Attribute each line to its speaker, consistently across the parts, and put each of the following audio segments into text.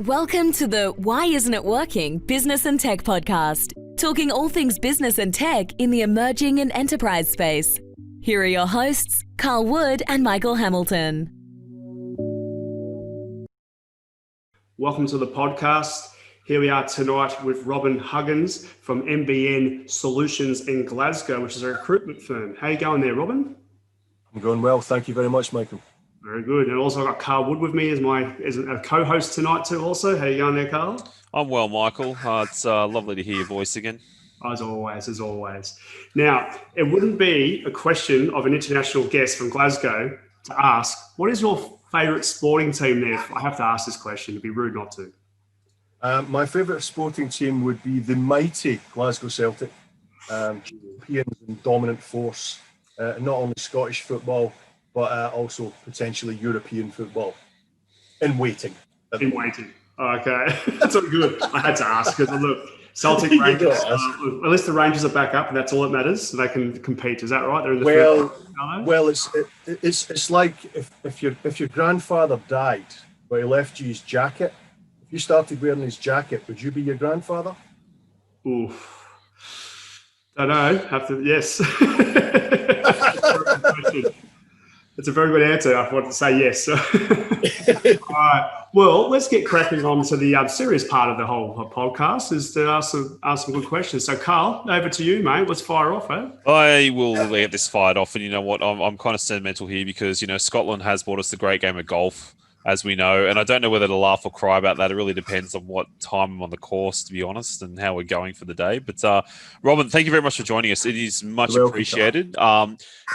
Speaker 1: Welcome to the Why Isn't It Working Business and Tech podcast, talking all things business and tech in the emerging and enterprise space. Here are your hosts, Karl Wood and Michael Hamilton.
Speaker 2: Welcome to the podcast. Here we are tonight with Robin Huggins from MBN Solutions in Glasgow, which is a recruitment firm. How you going there, Robin?
Speaker 3: I'm going well. Thank you very much, Michael.
Speaker 2: Very good. And also I've got Karl Wood with me as a co-host tonight too also. How you going there, Karl?
Speaker 4: I'm well, Michael. It's lovely to hear your voice again.
Speaker 2: As always. Now, it wouldn't be a question of an international guest from Glasgow to ask, what is your favourite sporting team there? I have to ask this question. It'd be rude not to.
Speaker 3: My favourite sporting team would be the mighty Glasgow Celtic, champions and dominant force, not only Scottish football, but also potentially European football. In waiting. Okay. That's all good.
Speaker 2: I had to ask because, look, Celtic Rangers, at least the Rangers are back up and that's all that matters. So they can compete. Is that right? They're in the
Speaker 3: it's like if your grandfather died, but he left you his jacket, if you started wearing his jacket, would you be your grandfather?
Speaker 2: Oof. Don't know. Yes. It's a very good answer. I want to say yes. All right. Well, let's get cracking on to the serious part of the whole podcast, is to ask some good questions. So, Karl, over to you, mate. Let's fire off, eh?
Speaker 4: I will get this fired off. And you know what? I'm kind of sentimental here because, Scotland has brought us the great game of golf, as we know. And I don't know whether to laugh or cry about that. It really depends on what time I'm on the course, to be honest, and how we're going for the day. But Robin, thank you very much for joining us. It is much appreciated.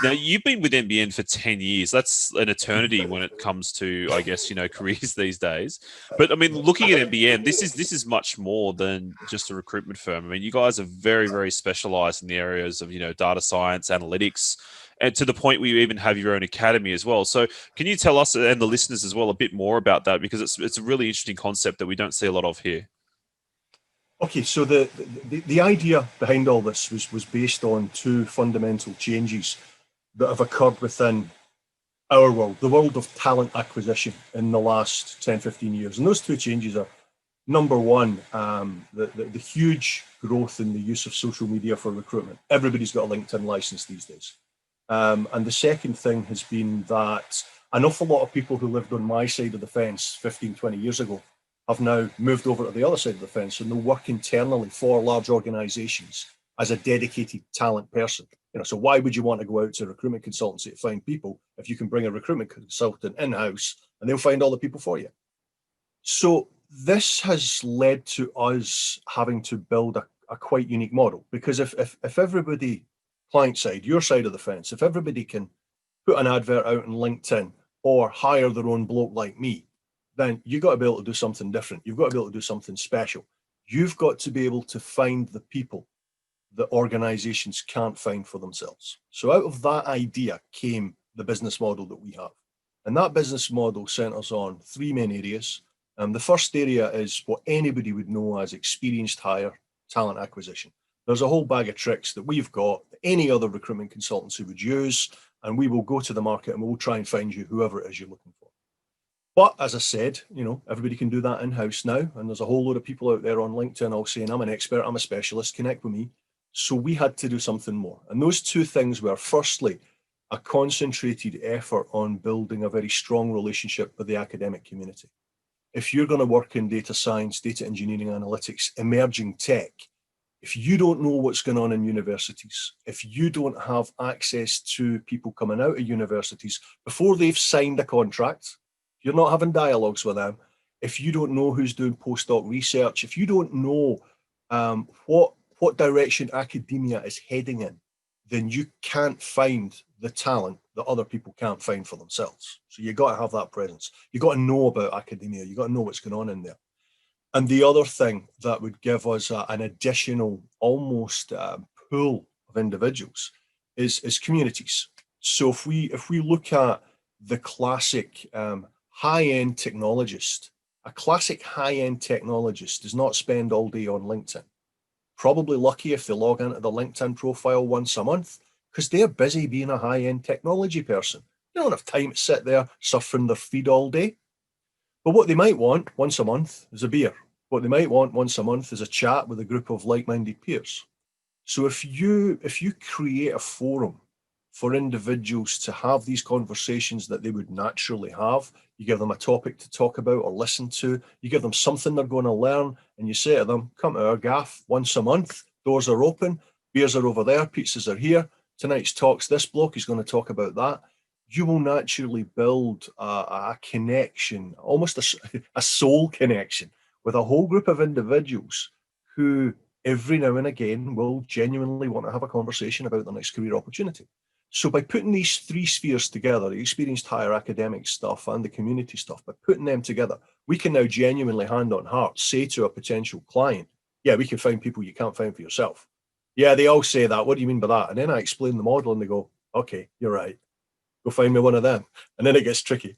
Speaker 4: Now, you've been with NBN for 10 years. That's an eternity when it comes to, I guess, careers these days. But I mean, looking at NBN, this is much more than just a recruitment firm. I mean, you guys are very, very specialized in the areas of, data science, analytics, and to the point where you even have your own academy as well. So can you tell us and the listeners as well a bit more about that? Because it's a really interesting concept that we don't see a lot of here.
Speaker 3: Okay, so the idea behind all this was based on two fundamental changes that have occurred within our world, the world of talent acquisition in the last 10, 15 years. And those two changes are, number one, the huge growth in the use of social media for recruitment. Everybody's got a LinkedIn license these days. And the second thing has been that an awful lot of people who lived on my side of the fence 15, 20 years ago have now moved over to the other side of the fence and they work internally for large organizations as a dedicated talent person. So why would you want to go out to a recruitment consultancy to find people if you can bring a recruitment consultant in-house and they'll find all the people for you? So this has led to us having to build a quite unique model, because if everybody, client side, your side of the fence, if everybody can put an advert out on LinkedIn or hire their own bloke like me, then you've got to be able to do something different. You've got to be able to do something special. You've got to be able to find the people that organizations can't find for themselves. So out of that idea came the business model that we have. And that business model centers on three main areas. The first area is what anybody would know as experienced hire, talent acquisition. There's a whole bag of tricks that we've got that any other recruitment consultancy would use, and we will go to the market and we'll try and find you whoever it is you're looking for. But as I said, everybody can do that in-house now, and there's a whole load of people out there on LinkedIn all saying, I'm an expert, I'm a specialist, connect with me. So we had to do something more. And those two things were, firstly, a concentrated effort on building a very strong relationship with the academic community. If you're going to work in data science, data engineering, analytics, emerging tech, if you don't know what's going on in universities, if you don't have access to people coming out of universities before they've signed a contract, you're not having dialogues with them, if you don't know who's doing postdoc research, if you don't know what direction academia is heading in, then you can't find the talent that other people can't find for themselves. So you got to have that presence. You got to know about academia. You got to know what's going on in there. And the other thing that would give us an additional almost pool of individuals is communities. So if we look at the classic high-end technologist, a classic high-end technologist does not spend all day on LinkedIn. Probably lucky if they log into the LinkedIn profile once a month, because they're busy being a high-end technology person. They don't have time to sit there surfing their feed all day. But what they might want once a month is a beer. What they might want once a month is a chat with a group of like-minded peers. So if you create a forum for individuals to have these conversations that they would naturally have, you give them a topic to talk about or listen to, you give them something they're going to learn, and you say to them, come to our gaff once a month, doors are open, beers are over there, pizzas are here, tonight's talk's this bloke is going to talk about that. You will naturally build a connection, almost a soul connection with a whole group of individuals who every now and again will genuinely want to have a conversation about their next career opportunity. So by putting these three spheres together, the experienced higher academic stuff and the community stuff, by putting them together, we can now genuinely, hand on heart, say to a potential client, yeah, we can find people you can't find for yourself. Yeah, they all say that. What do you mean by that? And then I explain the model and they go, okay, you're right. Go find me one of them. And then it gets tricky.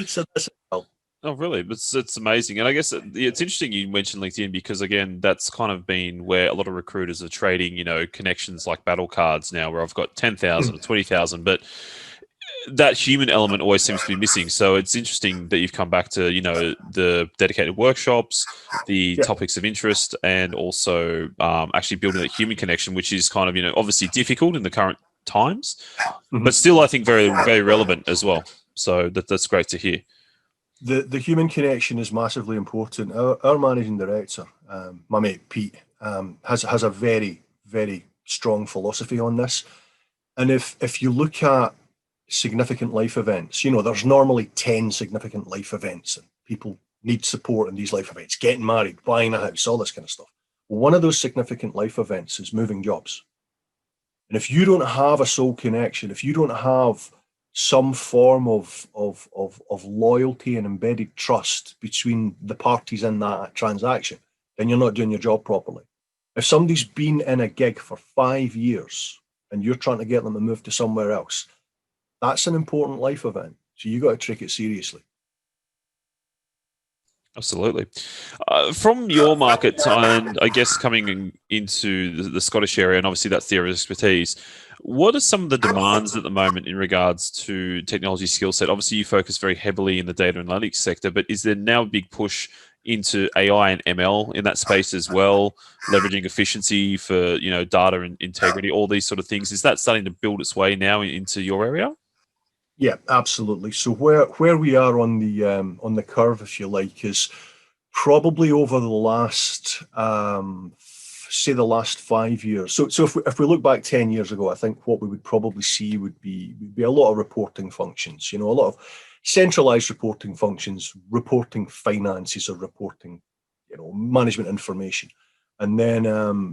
Speaker 3: So that's it.
Speaker 4: Oh, really? It's amazing. And I guess it's interesting you mentioned LinkedIn because, again, that's kind of been where a lot of recruiters are trading, connections like battle cards now, where I've got 10,000 or 20,000, but that human element always seems to be missing. So it's interesting that you've come back to, the dedicated workshops, the topics of interest, and also actually building that human connection, which is kind of, obviously difficult in the current times, but still, I think very, very relevant as well. So that's great to hear.
Speaker 3: The human connection is massively important. Our managing director, my mate Pete, has a very, very strong philosophy on this. And if you look at significant life events, there's normally 10 significant life events and people need support in these life events, getting married, buying a house, all this kind of stuff. One of those significant life events is moving jobs. And if you don't have a soul connection, if you don't have some form of loyalty and embedded trust between the parties in that transaction, then you're not doing your job properly. If somebody's been in a gig for 5 years and you're trying to get them to move to somewhere else, that's an important life event. So you got to take it seriously.
Speaker 4: Absolutely. From your market, and I guess coming into the Scottish area, and obviously that's the area of expertise, what are some of the demands at the moment in regards to technology skill set? Obviously, you focus very heavily in the data analytics sector, but is there now a big push into AI and ML in that space as well, leveraging efficiency for data and integrity, all these sort of things? Is that starting to build its way now into your area?
Speaker 3: Yeah, absolutely. So where we are on the curve, if you like, is probably over the last say the last 5 years. So if we look back 10 years ago, I think what we would probably see would be a lot of reporting functions, a lot of centralized reporting functions, reporting finances or reporting, management information. And then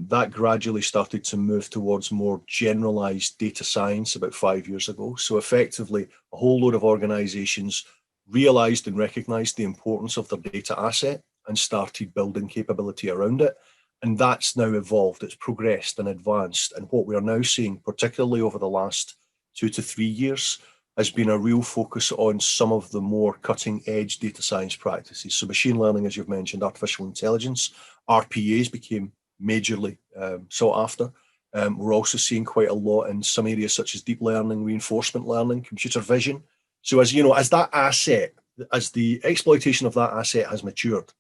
Speaker 3: that gradually started to move towards more generalized data science about 5 years ago. So effectively, a whole load of organizations realized and recognized the importance of their data asset and started building capability around it. And that's now evolved, it's progressed and advanced. And what we are now seeing, particularly over the last 2 to 3 years, has been a real focus on some of the more cutting edge data science practices. So machine learning, as you've mentioned, artificial intelligence, RPAs became majorly sought after. We're also seeing quite a lot in some areas such as deep learning, reinforcement learning, computer vision. So as that asset, as the exploitation of that asset has matured,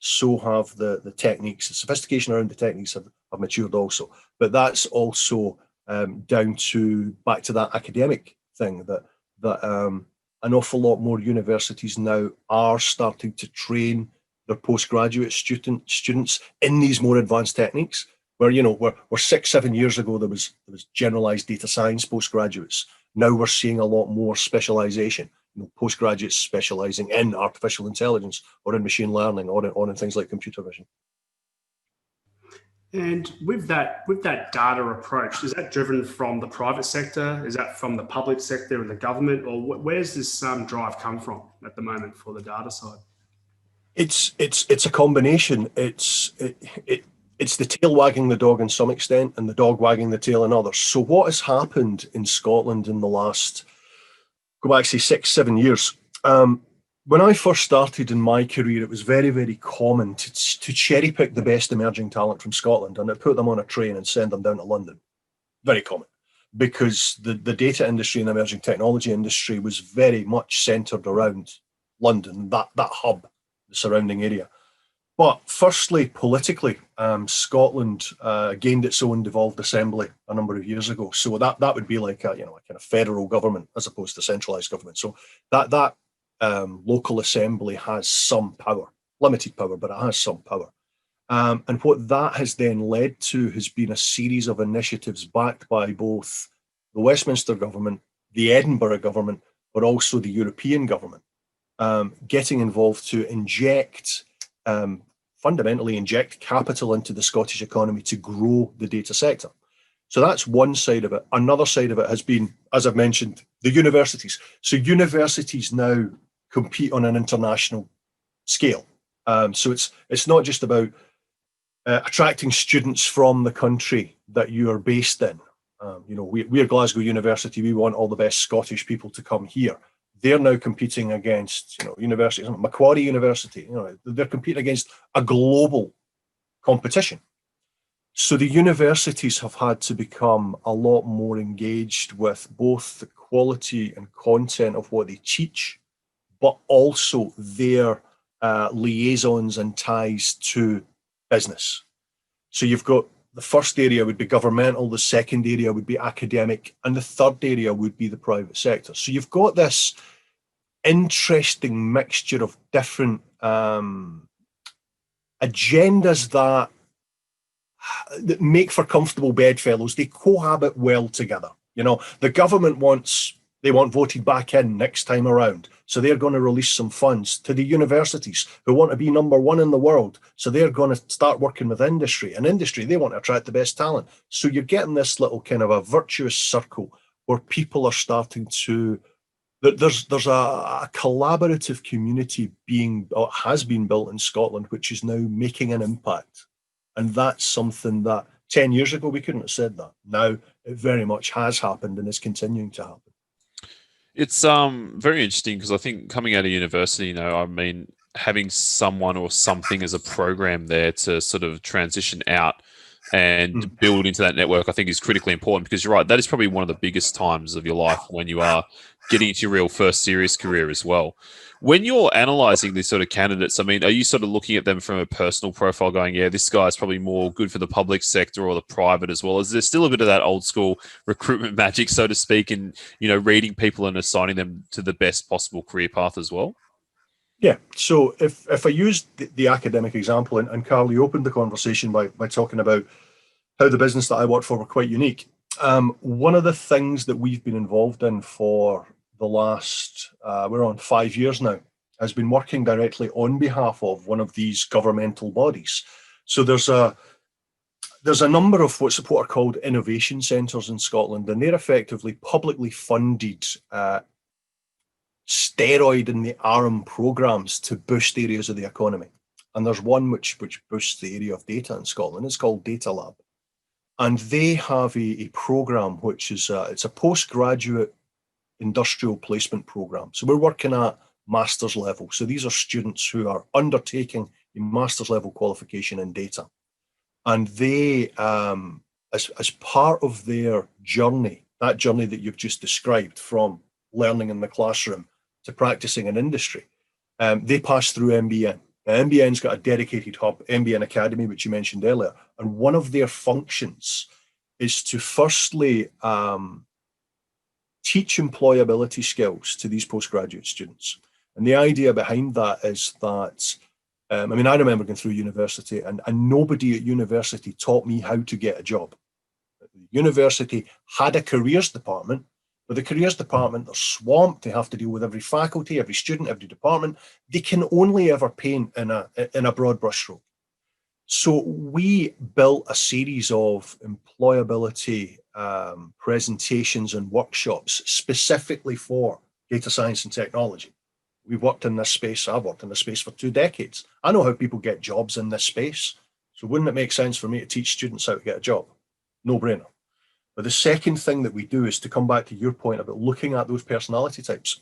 Speaker 3: so have the techniques, the sophistication around the techniques have matured also. But that's also down to back to that academic thing that an awful lot more universities now are starting to train their postgraduate students in these more advanced techniques. Where 6-7 years ago there was generalized data science postgraduates. Now we're seeing a lot more specialization. Postgraduates specializing in artificial intelligence or in machine learning or in things like computer vision.
Speaker 2: And with that data approach, is that driven from the private sector? Is that from the public sector and the government? Or where's this drive come from at the moment for the data side?
Speaker 3: It's a combination. It's the tail wagging the dog in some extent and the dog wagging the tail in others. So what has happened in Scotland in the last, go back, say 6-7 years, when I first started in my career, it was very, very common to cherry pick the best emerging talent from Scotland and put them on a train and send them down to London. Very common, because the data industry and emerging technology industry was very much centred around London, that hub, the surrounding area. But firstly, politically, Scotland gained its own devolved assembly a number of years ago. So that would be like a kind of federal government as opposed to centralised government. So that local assembly has some power, limited power, but it has some power. And what that has then led to has been a series of initiatives backed by both the Westminster government, the Edinburgh government, but also the European government, getting involved to fundamentally inject capital into the Scottish economy to grow the data sector. So that's one side of it. Another side of it has been, as I've mentioned, the universities. So universities now compete on an international scale. So it's not just about attracting students from the country that you are based in. We're Glasgow University. We want all the best Scottish people to come here. They're now competing against, universities, Macquarie University. They're competing against a global competition. So the universities have had to become a lot more engaged with both the quality and content of what they teach, but also their liaisons and ties to business. So you've got the first area would be governmental, the second area would be academic, and the third area would be the private sector. So you've got this interesting mixture of different agendas that make for comfortable bedfellows. They cohabit well together. The government want voted back in next time around, so they're going to release some funds to the universities who want to be number one in the world, so they're going to start working with industry, and industry, they want to attract the best talent. So you're getting this little kind of a virtuous circle where people are starting to, there's a collaborative community has been built in Scotland, which is now making an impact. And that's something that 10 years ago we couldn't have said that. Now it very much has happened and is continuing to happen.
Speaker 4: It's very interesting because I think coming out of university, having someone or something as a program there to sort of transition out and build into that network, I think is critically important, because you're right, that is probably one of the biggest times of your life when you are getting into your real first serious career as well. When you're analysing these sort of candidates, are you sort of looking at them from a personal profile going, yeah, this guy's probably more good for the public sector or the private as well? Is there still a bit of that old school recruitment magic, so to speak, and, reading people and assigning them to the best possible career path as well?
Speaker 3: Yeah. So if I use the academic example, and Karl, you opened the conversation by talking about how the business that I worked for were quite unique. One of the things that we've been involved in for the last, we're on 5 years now, has been working directly on behalf of one of these governmental bodies. So there's a number of what are called innovation centres in Scotland, and they're effectively publicly funded steroid in the arm programs to boost areas of the economy. And there's one which boosts the area of data in Scotland. It's called Data Lab. And they have a program which is it's a postgraduate industrial placement program. So we're working at master's level. So these are students who are undertaking a master's level qualification in data. And they, as part of their journey, that journey that you've just described, from learning in the classroom to practicing in industry, they pass through MBN. Now, MBN's got a dedicated hub, MBN Academy, which you mentioned earlier. And one of their functions is to firstly teach employability skills to these postgraduate students. And the idea behind that is that, I remember going through university and nobody at university taught me how to get a job. University had a careers department, but the careers department, they're swamped. They have to deal with every faculty, every student, every department. They can only ever paint in a broad brushstroke. So we built a series of employability presentations and workshops specifically for data science and technology. We've worked in this space. I've worked in this space for 2 decades. I know how people get jobs in this space. So wouldn't it make sense for me to teach students how to get a job? No brainer. But the second thing that we do is to come back to your point about looking at those personality types.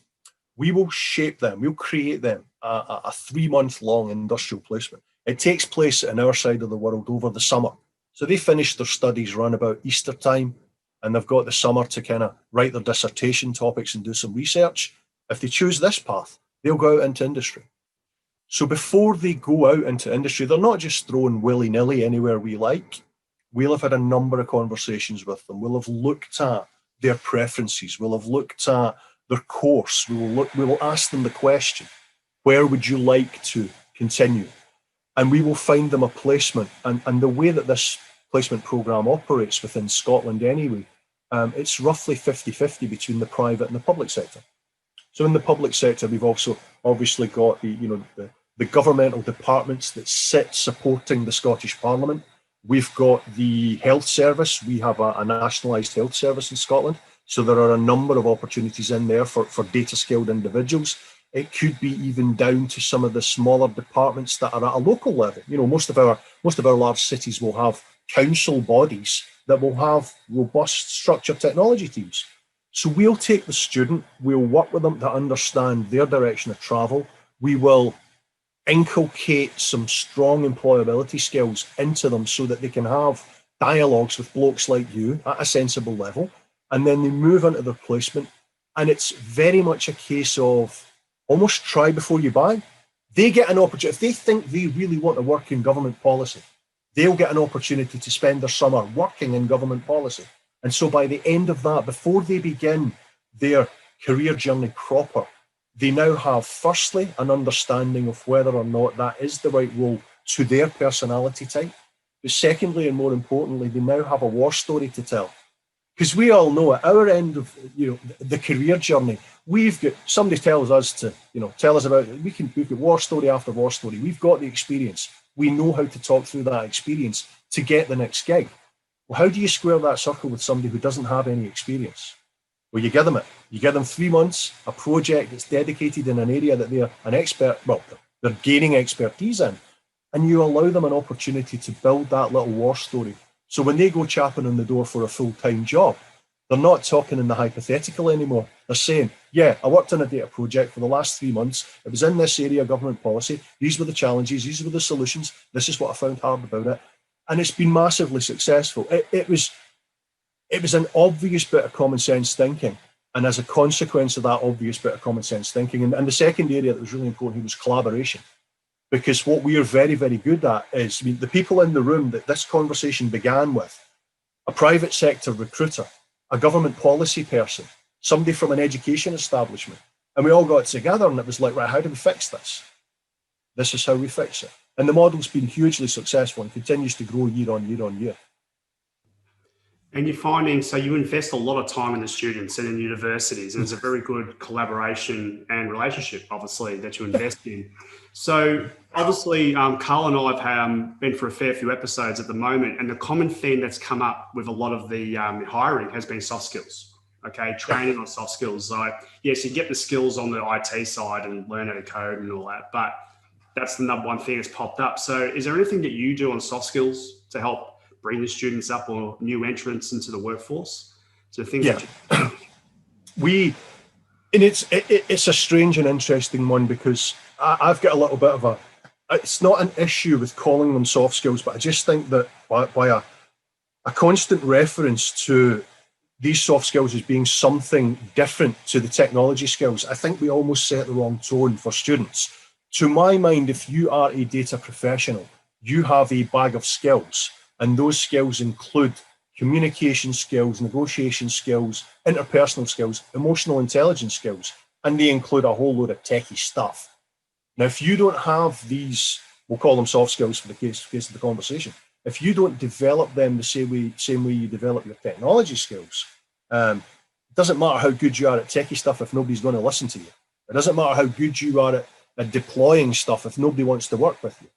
Speaker 3: We will shape them. We'll create them a 3-month-long industrial placement. It takes place in our side of the world over the summer. So they finish their studies around about Easter time, and they've got the summer to kind of write their dissertation topics and do some research. If they choose this path, they'll go out into industry. So before they go out into industry, they're not just thrown willy-nilly anywhere we like. We'll have had a number of conversations with them. We'll have looked at their preferences. We'll have looked at their course. We will ask them the question, where would you like to continue? And we will find them a placement. And the way that this placement programme operates within Scotland anyway, it's roughly 50-50 between the private and the public sector. So in the public sector, we've also obviously got the governmental departments that sit supporting the Scottish Parliament. We've got the health service. We have a nationalised health service in Scotland. So there are a number of opportunities in there for data-skilled individuals. It could be even down to some of the smaller departments that are at a local level. Most of our large cities will have council bodies that will have robust structured technology teams. So we'll take the student, we'll work with them to understand their direction of travel. We will inculcate some strong employability skills into them so that they can have dialogues with blokes like you at a sensible level. And then they move into their placement. And it's very much a case of almost try before you buy. They get an opportunity. If they think they really want to work in government policy, they'll get an opportunity to spend their summer working in government policy. And so by the end of that, before they begin their career journey proper, they now have, firstly, an understanding of whether or not that is the right role to their personality type. But secondly, and more importantly, they now have a war story to tell. Because we all know at our end of the career journey, we've got somebody tells us to tell us about it. We've got war story after war story. We've got the experience. We know how to talk through that experience to get the next gig. Well, how do you square that circle with somebody who doesn't have any experience? Well, you give them it. You give them 3 months, a project that's dedicated in an area that they're an expert. Well, they're gaining expertise in, and you allow them an opportunity to build that little war story. So when they go chapping on the door for a full-time job, they're not talking in the hypothetical anymore. They're saying, yeah, I worked on a data project for the last 3 months. It was in this area of government policy. These were the challenges. These were the solutions. This is what I found hard about it. And it's been massively successful. It was an obvious bit of common sense thinking. And as a consequence of that obvious bit of common sense thinking, and the second area that was really important was collaboration. Because what we are very, very good at is, the people in the room that this conversation began with, a private sector recruiter, a government policy person, somebody from an education establishment. And we all got together and it was like, right, how do we fix this? This is how we fix it. And the model's been hugely successful and continues to grow year on year on year.
Speaker 2: And you're finding, so you invest a lot of time in the students and in universities, and it's a very good collaboration and relationship, obviously, that you invest in. So obviously, Karl and I have been for a fair few episodes at the moment, and the common theme that's come up with a lot of the hiring has been soft skills, okay? Training on soft skills. So yes, you get the skills on the IT side and learn how to code and all that, but that's the number one thing that's popped up. So is there anything that you do on soft skills to help bring the students up or new entrants into the workforce? So things
Speaker 3: it's a strange and interesting one, because I've got a little bit of it's not an issue with calling them soft skills, but I just think that by a constant reference to these soft skills as being something different to the technology skills, I think we almost set the wrong tone for students. To my mind, if you are a data professional, you have a bag of skills. And those skills include communication skills, negotiation skills, interpersonal skills, emotional intelligence skills, and they include a whole load of techie stuff. Now, if you don't have these, we'll call them soft skills for the case of the conversation, if you don't develop them the same way you develop your technology skills, it doesn't matter how good you are at techie stuff if nobody's going to listen to you. It doesn't matter how good you are at deploying stuff if nobody wants to work with you.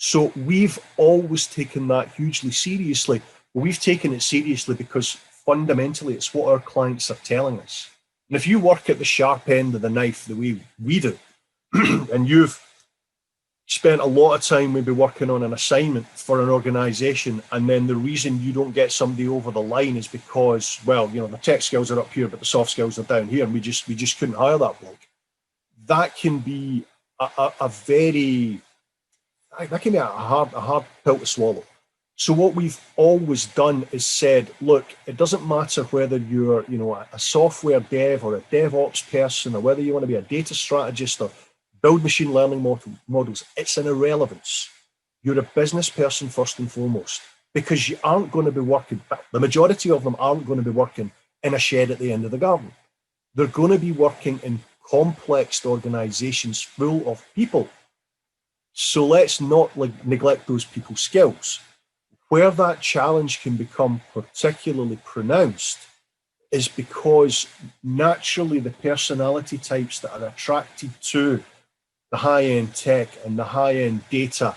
Speaker 3: So we've always taken that hugely seriously. We've taken it seriously because fundamentally it's what our clients are telling us. And if you work at the sharp end of the knife the way we do, and you've spent a lot of time maybe working on an assignment for an organization, and then the reason you don't get somebody over the line is because, well, the tech skills are up here, but the soft skills are down here, and we just couldn't hire that bloke. That can be a hard pill to swallow. So what we've always done is said, look, it doesn't matter whether you're, a software dev or a DevOps person, or whether you want to be a data strategist or build machine learning models. It's an irrelevance. You're a business person first and foremost, because you aren't going to be working. The majority of them aren't going to be working in a shed at the end of the garden. They're going to be working in complex organizations full of people. So let's not neglect those people's skills. Where that challenge can become particularly pronounced is because naturally the personality types that are attracted to the high-end tech and the high-end data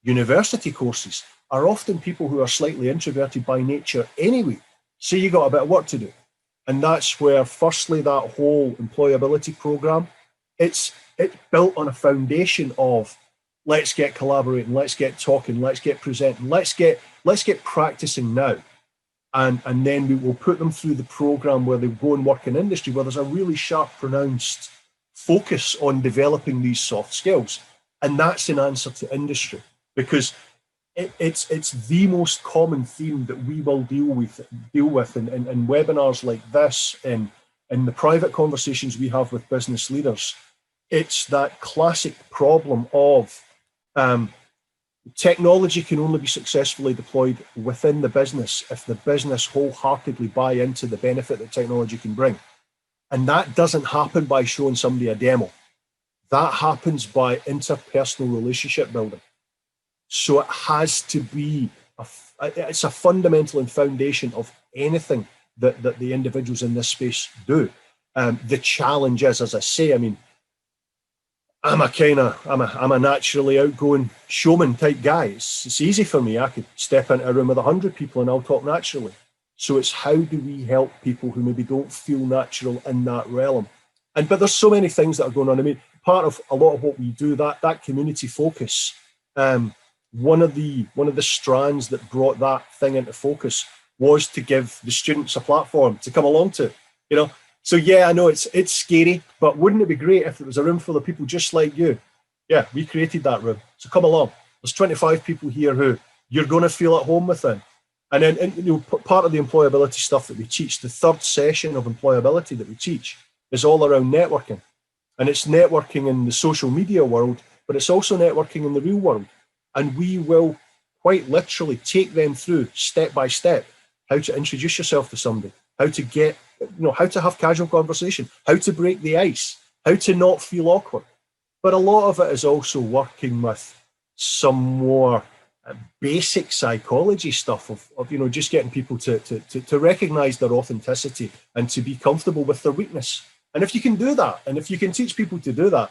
Speaker 3: university courses are often people who are slightly introverted by nature anyway. So you got a bit of work to do. And that's where, firstly, that whole employability program, it's built on a foundation of let's get collaborating, let's get talking, let's get presenting, let's get practicing now. And then we will put them through the program where they go and work in industry, where there's a really sharp, pronounced focus on developing these soft skills. And that's in answer to industry, because it's the most common theme that we will deal with in webinars like this, in the private conversations we have with business leaders. It's that classic problem of technology can only be successfully deployed within the business if the business wholeheartedly buy into the benefit that technology can bring. And that doesn't happen by showing somebody a demo. That happens by interpersonal relationship building. So it has to be, it's a fundamental and foundation of anything that the individuals in this space do. The challenge is, as I say, I mean, I'm a naturally outgoing showman type guy. It's easy for me. I could step into a room with 100 people and I'll talk naturally. So it's how do we help people who maybe don't feel natural in that realm? But there's so many things that are going on. I mean, part of a lot of what we do, that community focus, one of the strands that brought that thing into focus was to give the students a platform to come along to, So yeah, I know it's scary, but wouldn't it be great if it was a room full of people just like you? Yeah, we created that room. So come along. There's 25 people here who you're going to feel at home within. And then part of the employability stuff that we teach, the third session of employability that we teach, is all around networking. And it's networking in the social media world, but it's also networking in the real world. And we will quite literally take them through step by step how to introduce yourself to somebody, how to get, how to have casual conversation, how to break the ice, how to not feel awkward. But a lot of it is also working with some more basic psychology stuff of just getting people to recognize their authenticity and to be comfortable with their weakness. And if you can do that, and if you can teach people to do that,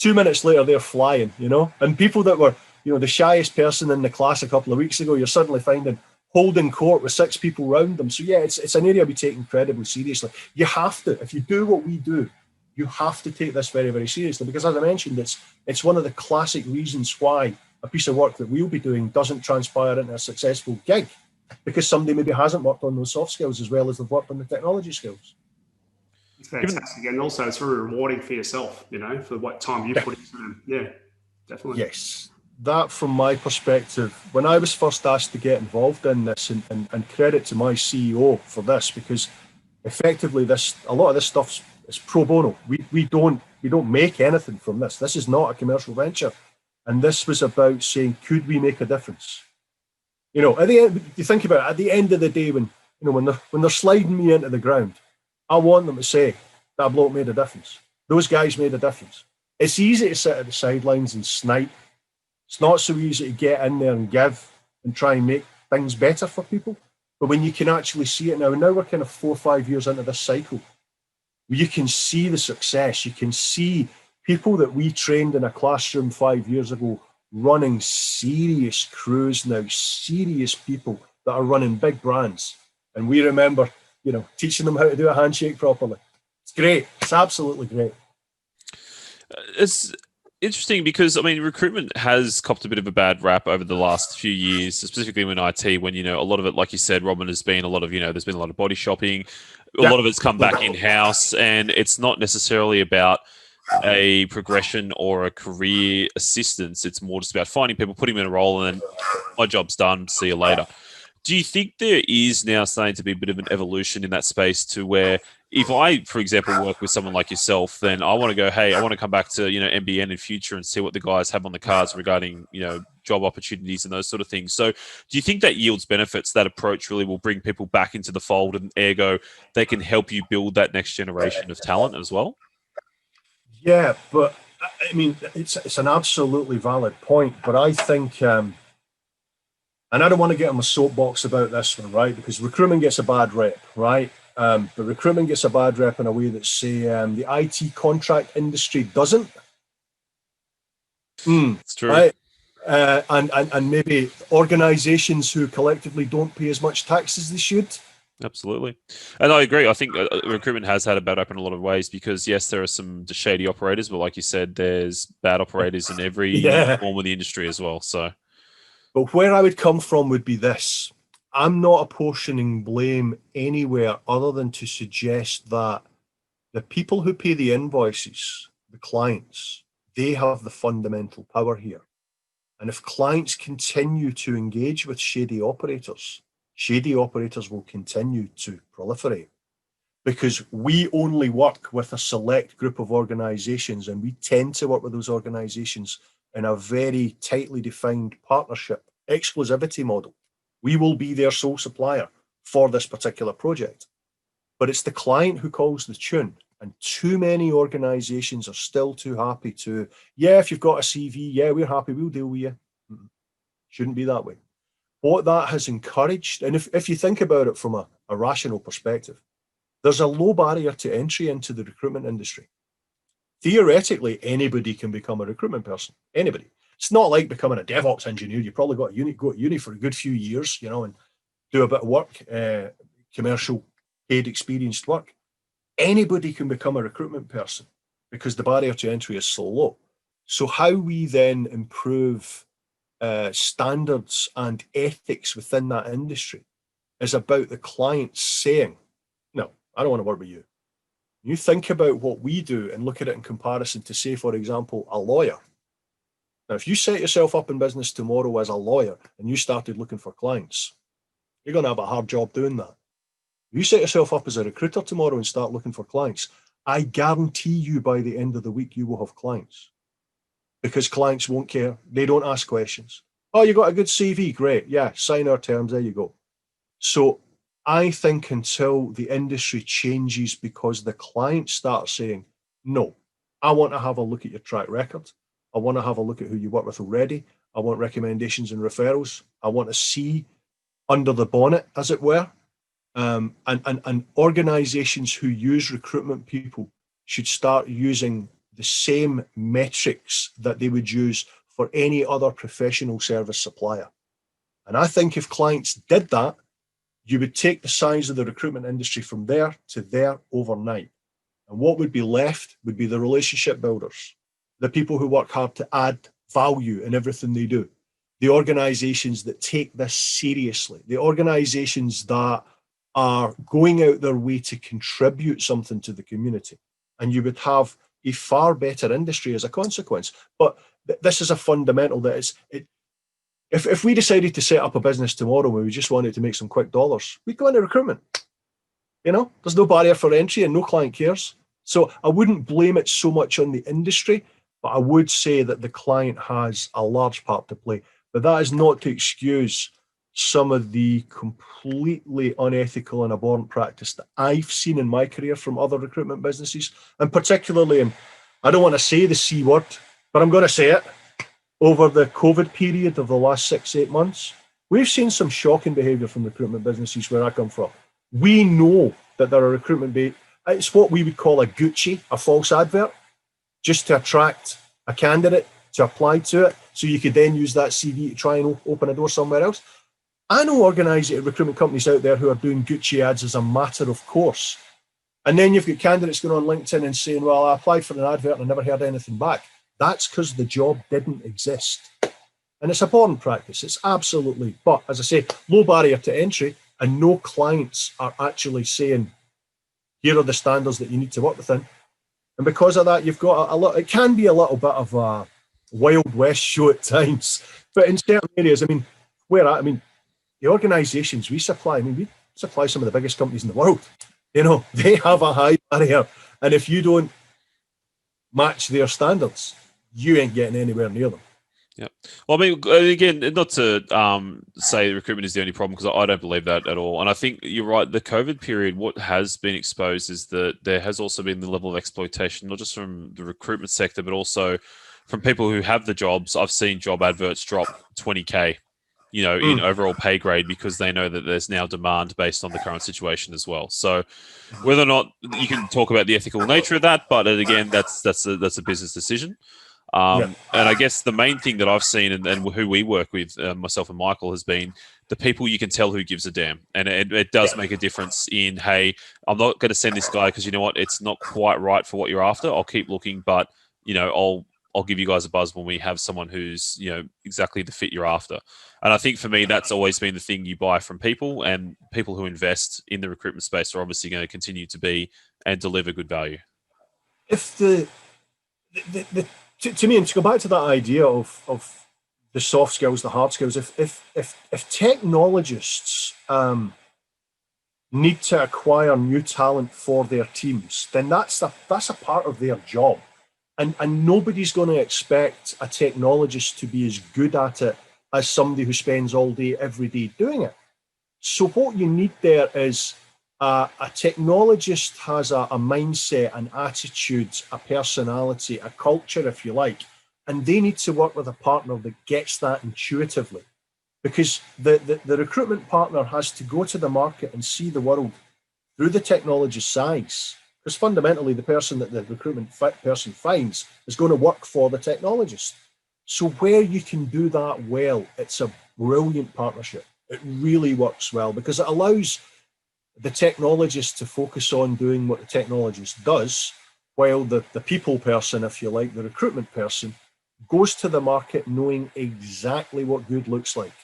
Speaker 3: 2 minutes later they're flying, and people that were, the shyest person in the class a couple of weeks ago, you're suddenly finding holding court with 6 people around them. So yeah, it's an area we take incredibly seriously. You have to, if you do what we do, you have to take this very, very seriously, because as I mentioned, it's one of the classic reasons why a piece of work that we'll be doing doesn't transpire into a successful gig, because somebody maybe hasn't worked on those soft skills as well as they've worked on the technology skills.
Speaker 2: It's fantastic. And also it's very rewarding for yourself, for what time you put into them. Yeah, definitely.
Speaker 3: Yes. That, from my perspective, when I was first asked to get involved in this, and credit to my CEO for this, because effectively a lot of this stuff is pro bono. We don't make anything from this. This is not a commercial venture. And this was about saying, could we make a difference? At the end, you think about it, at the end of the day, when they're sliding me into the ground, I want them to say, that bloke made a difference. Those guys made a difference. It's easy to sit at the sidelines and snipe. It's not so easy to get in there and give and try and make things better for people. But when you can actually see it now, and now we're kind of 4 or 5 years into this cycle, you can see the success. You can see people that we trained in a classroom 5 years ago running serious crews now, serious people that are running big brands. And we remember, teaching them how to do a handshake properly. It's great. It's absolutely great.
Speaker 4: It's interesting because, recruitment has copped a bit of a bad rap over the last few years, specifically in IT, when, a lot of it, like you said, Robin, has been a lot of, there's been a lot of body shopping. A lot of it's come back in-house, and it's not necessarily about a progression or a career assistance. It's more just about finding people, putting them in a role, and then my job's done. See you later. Do you think there is now starting to be a bit of an evolution in that space to where if I, for example, work with someone like yourself, then I want to go, hey, I want to come back to, MBN in future and see what the guys have on the cards regarding, job opportunities and those sort of things. So do you think that yields benefits? That approach really will bring people back into the fold, and ergo they can help you build that next generation of talent as well?
Speaker 3: Yeah, but I mean, it's an absolutely valid point, but I think, and I don't want to get on my soapbox about this one, right? Because recruitment gets a bad rep, right? But recruitment gets a bad rep in a way that, say, the IT contract industry doesn't.
Speaker 4: It's true.
Speaker 3: Right? And maybe organizations who collectively don't pay as much tax as they should.
Speaker 4: Absolutely. And I agree. I think recruitment has had a bad rap in a lot of ways because, yes, there are some shady operators, but like you said, there's bad operators in every form of the industry as well. So,
Speaker 3: but where I would come from would be this. I'm not apportioning blame anywhere other than to suggest that the people who pay the invoices, the clients, they have the fundamental power here. And if clients continue to engage with shady operators will continue to proliferate, because we only work with a select group of organizations, and we tend to work with those organizations in a very tightly defined partnership exclusivity model. We will be their sole supplier for this particular project, but it's the client who calls the tune. And too many organizations are still too happy to, if you've got a CV, we're happy, we'll deal with you. Shouldn't be that way. What that has encouraged, and if you think about it from a rational perspective, there's a low barrier to entry into the recruitment industry. Theoretically, anybody can become a recruitment person. Anybody. It's not like becoming a DevOps engineer. You probably go to uni for a good few years, and do a bit of work, commercial, paid, experienced work. Anybody can become a recruitment person because the barrier to entry is so low. So how we then improve standards and ethics within that industry is about the client saying, no, I don't want to work with you. You think about what we do and look at it in comparison to, say, for example, a lawyer. Now, if you set yourself up in business tomorrow as a lawyer and you started looking for clients, you're going to have a hard job doing that. If you set yourself up as a recruiter tomorrow and start looking for clients, I guarantee you by the end of the week, you will have clients, because clients won't care. They don't ask questions. Oh, you got a good CV? Great. Yeah, sign our terms. There you go. So I think until the industry changes because the client starts saying, no, I want to have a look at your track record. I want to have a look at who you work with already. I want recommendations and referrals. I want to see under the bonnet, as it were. And organizations who use recruitment people should start using the same metrics that they would use for any other professional service supplier. And I think if clients did that, you would take the size of the recruitment industry from there to there overnight. And what would be left would be the relationship builders, the people who work hard to add value in everything they do, the organizations that take this seriously, the organizations that are going out their way to contribute something to the community. And you would have a far better industry as a consequence. But this is a fundamental that if we decided to set up a business tomorrow where we just wanted to make some quick dollars, we'd go into recruitment. There's no barrier for entry and no client cares. So I wouldn't blame it so much on the industry, but I would say that the client has a large part to play. But that is not to excuse some of the completely unethical and abhorrent practice that I've seen in my career from other recruitment businesses, and particularly I don't want to say the C word, but I'm going to say it, over the COVID period of the last 6-8 months, we've seen some shocking behaviour from recruitment businesses where I come from. We know that there are recruitment, it's what we would call a Gucci, a false advert, just to attract a candidate to apply to it, so you could then use that CV to try and open a door somewhere else. I know recruitment companies out there who are doing Gucci ads as a matter of course. And then you've got candidates going on LinkedIn and saying, well, I applied for an advert and I never heard anything back. That's because the job didn't exist. And it's abhorrent practice. It's absolutely, but as I say, low barrier to entry, and no clients are actually saying, here are the standards that you need to work within. And because of that, you've got a lot. It can be a little bit of a Wild West show at times, but in certain areas, I mean, the organisations we supply, we supply some of the biggest companies in the world. They have a high barrier, and if you don't match their standards, you ain't getting anywhere near them.
Speaker 4: Yeah. Well, I mean, again, not to say recruitment is the only problem, because I don't believe that at all. And I think you're right. The COVID period, what has been exposed is that there has also been the level of exploitation, not just from the recruitment sector, but also from people who have the jobs. I've seen job adverts drop 20K, in overall pay grade, because they know that there's now demand based on the current situation as well. So whether or not you can talk about the ethical nature of that, but again, that's a business decision. And I guess the main thing that I've seen and who we work with, myself and Michael, has been the people you can tell who gives a damn. And it does make a difference in, hey, I'm not going to send this guy because you know what, it's not quite right for what you're after. I'll keep looking, but, I'll give you guys a buzz when we have someone who's, exactly the fit you're after. And I think for me, that's always been the thing you buy from people, and people who invest in the recruitment space are obviously going to continue to be and deliver good value.
Speaker 3: If to me, and to go back to that idea of the soft skills, the hard skills, if technologists need to acquire new talent for their teams, then that's a part of their job. And nobody's going to expect a technologist to be as good at it as somebody who spends all day, every day doing it. So what you need there is a technologist has a mindset, an attitude, a personality, a culture, if you like, and they need to work with a partner that gets that intuitively. Because the recruitment partner has to go to the market and see the world through the technologist's eyes. Because fundamentally, the person that the recruitment person finds is going to work for the technologist. So where you can do that well, it's a brilliant partnership. It really works well because it allows the technologist to focus on doing what the technologist does, while the people person, if you like, the recruitment person, goes to the market knowing exactly what good looks like.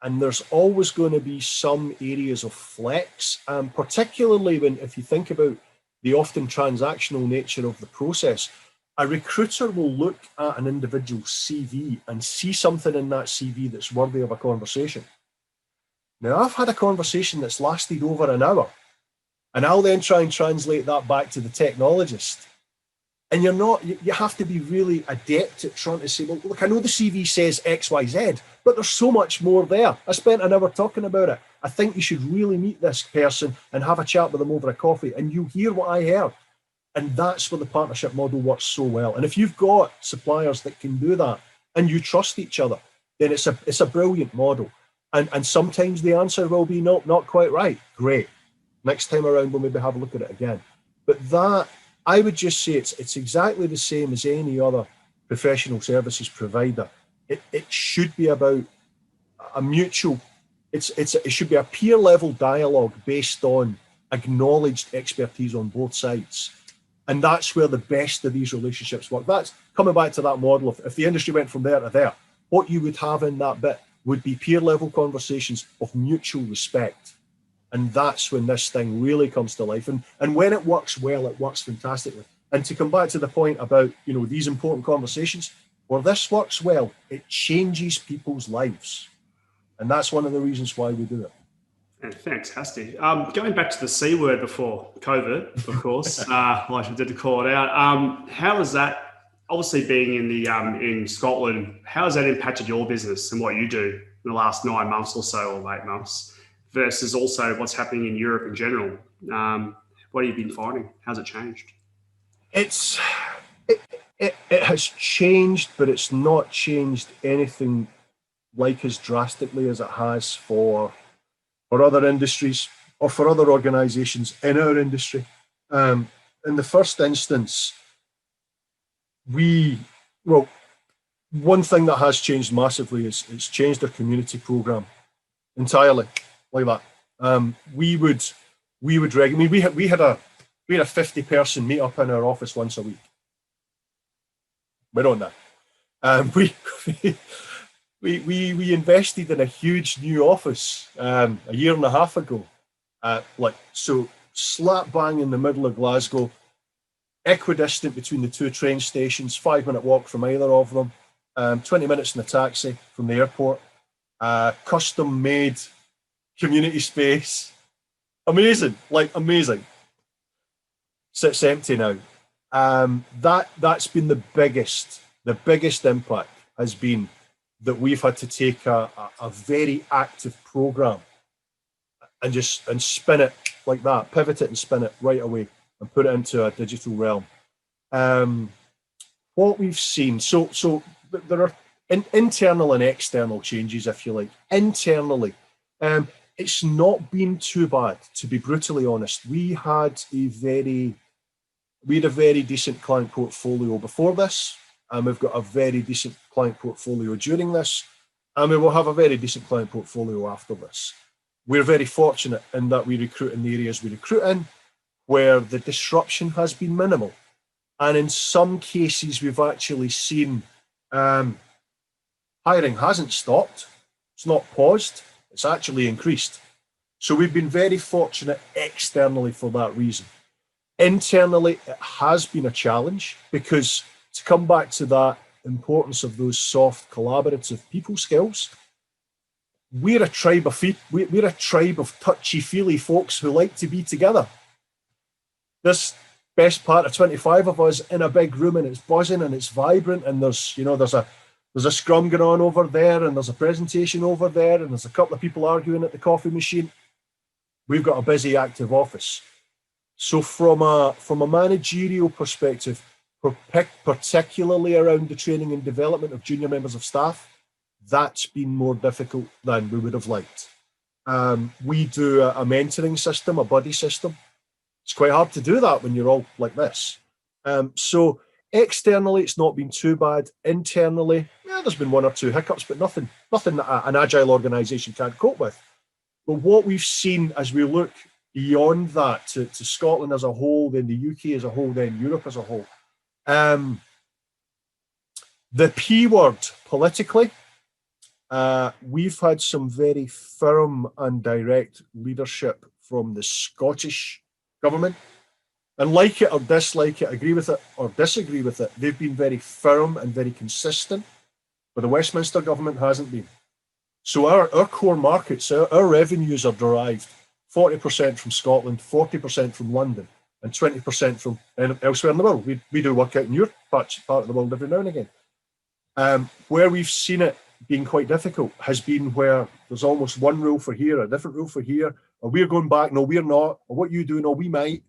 Speaker 3: And there's always going to be some areas of flex, particularly if you think about the often transactional nature of the process. A recruiter will look at an individual's CV and see something in that CV that's worthy of a conversation. Now, I've had a conversation that's lasted over an hour, and I'll then try and translate that back to the technologist. And you have to be really adept at trying to say, well, look, I know the CV says X, Y, Z, but there's so much more there. I spent an hour talking about it. I think you should really meet this person and have a chat with them over a coffee, and you'll hear what I heard. And that's where the partnership model works so well. And if you've got suppliers that can do that and you trust each other, then it's a brilliant model. And sometimes the answer will be not quite right. Great. Next time around, we'll maybe have a look at it again. But that, I would just say it's exactly the same as any other professional services provider. It should be about a mutual, it should be a peer level dialogue based on acknowledged expertise on both sides. And that's where the best of these relationships work. That's coming back to that model of if the industry went from there to there, what you would have in that bit would be peer level conversations of mutual respect. And that's when this thing really comes to life. And when it works well, it works fantastically. And to come back to the point about, these important conversations, where this works well, it changes people's lives. And that's one of the reasons why we do it.
Speaker 2: Fantastic. Going back to the C word before COVID, of course, like I did to call it out. How is that, obviously being in Scotland, how has that impacted your business and what you do in the last 9 months or so, or 8 months, versus also what's happening in Europe in general? What have you been finding? How's it changed?
Speaker 3: It has changed, but it's not changed anything like as drastically as it has for other industries or for other organizations in our industry. In the first instance, one thing that has changed massively is it's changed our community program entirely like that. We had a 50-person meet up in our office once a week. We're on that. We invested in a huge new office a year and a half ago. So slap bang in the middle of Glasgow, equidistant between the two train stations, 5-minute walk from either of them, 20 minutes in a taxi from the airport, custom-made community space. Amazing, like amazing. Sits empty now. That's been the biggest impact has been that we've had to take a very active program and spin it like that, pivot it and spin it right away and put it into a digital realm. What we've seen, so there are internal and external changes, if you like. Internally, it's not been too bad, to be brutally honest. We had a very decent client portfolio before this, and we've got a very decent client portfolio during this, and we will have a very decent client portfolio after this. We're very fortunate in that we recruit in the areas we recruit in, where the disruption has been minimal. And in some cases, we've actually seen hiring hasn't stopped. It's not paused. It's actually increased. So we've been very fortunate externally for that reason. Internally, it has been a challenge because to come back to that importance of those soft, collaborative people skills, we're a tribe of touchy-feely folks who like to be together. This best part of 25 of us in a big room, and it's buzzing and it's vibrant, and there's a scrum going on over there, and there's a presentation over there, and there's a couple of people arguing at the coffee machine. We've got a busy, active office. So from a managerial perspective, particularly around the training and development of junior members of staff, that's been more difficult than we would have liked. We do a mentoring system, a buddy system. It's quite hard to do that when you're all like this. So externally, it's not been too bad. Internally, there's been one or two hiccups, but nothing that an agile organisation can't cope with. But what we've seen as we look beyond that to Scotland as a whole, then the UK as a whole, then Europe as a whole, the P word politically, we've had some very firm and direct leadership from the Scottish government. And like it or dislike it, agree with it or disagree with it, they've been very firm and very consistent, but the Westminster government hasn't been. So our core markets, our revenues are derived 40% from Scotland, 40% from London, and 20% from elsewhere in the world. We do work out in your part of the world every now and again. Where we've seen it being quite difficult has been where there's almost one rule for here, a different rule for here, or we're going back, no, we're not, or what you do, no, we might.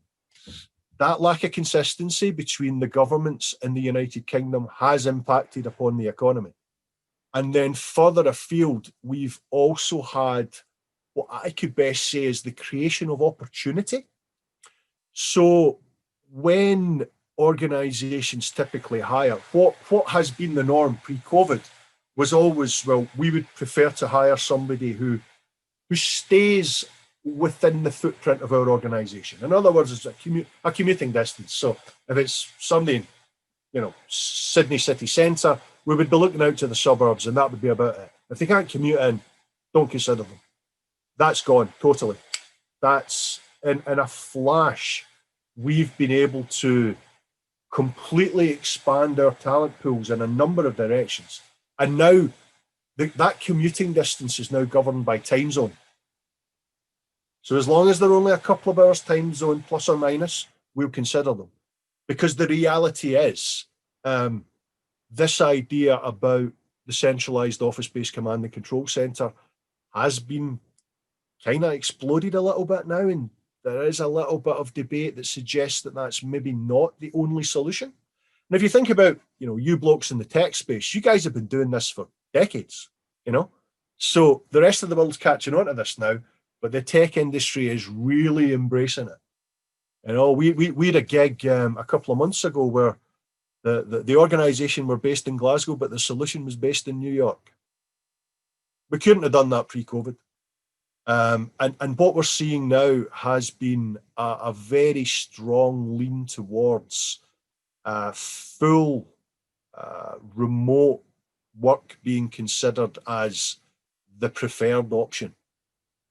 Speaker 3: That lack of consistency between the governments in the United Kingdom has impacted upon the economy. And then further afield, we've also had what I could best say is the creation of opportunity. So when organisations typically hire, what has been the norm pre-COVID was always, well, we would prefer to hire somebody who stays within the footprint of our organisation. In other words, it's a commuting distance. So if it's somebody in, Sydney city centre, we would be looking out to the suburbs, and that would be about it. If they can't commute in, don't consider them. That's gone totally. That's in a flash. We've been able to completely expand our talent pools in a number of directions. And now that commuting distance is now governed by time zone. So as long as they're only a couple of hours time zone, plus or minus, we'll consider them. Because the reality is, this idea about the centralised office-based command and control centre has been kind of exploded a little bit now, and there is a little bit of debate that suggests that that's maybe not the only solution. And if you think about, you blokes in the tech space, you guys have been doing this for decades, So the rest of the world's catching on to this now, but the tech industry is really embracing it. We had a gig a couple of months ago where the organisation were based in Glasgow, but the solution was based in New York. We couldn't have done that pre-COVID. And what we're seeing now has been a very strong lean towards full remote work being considered as the preferred option.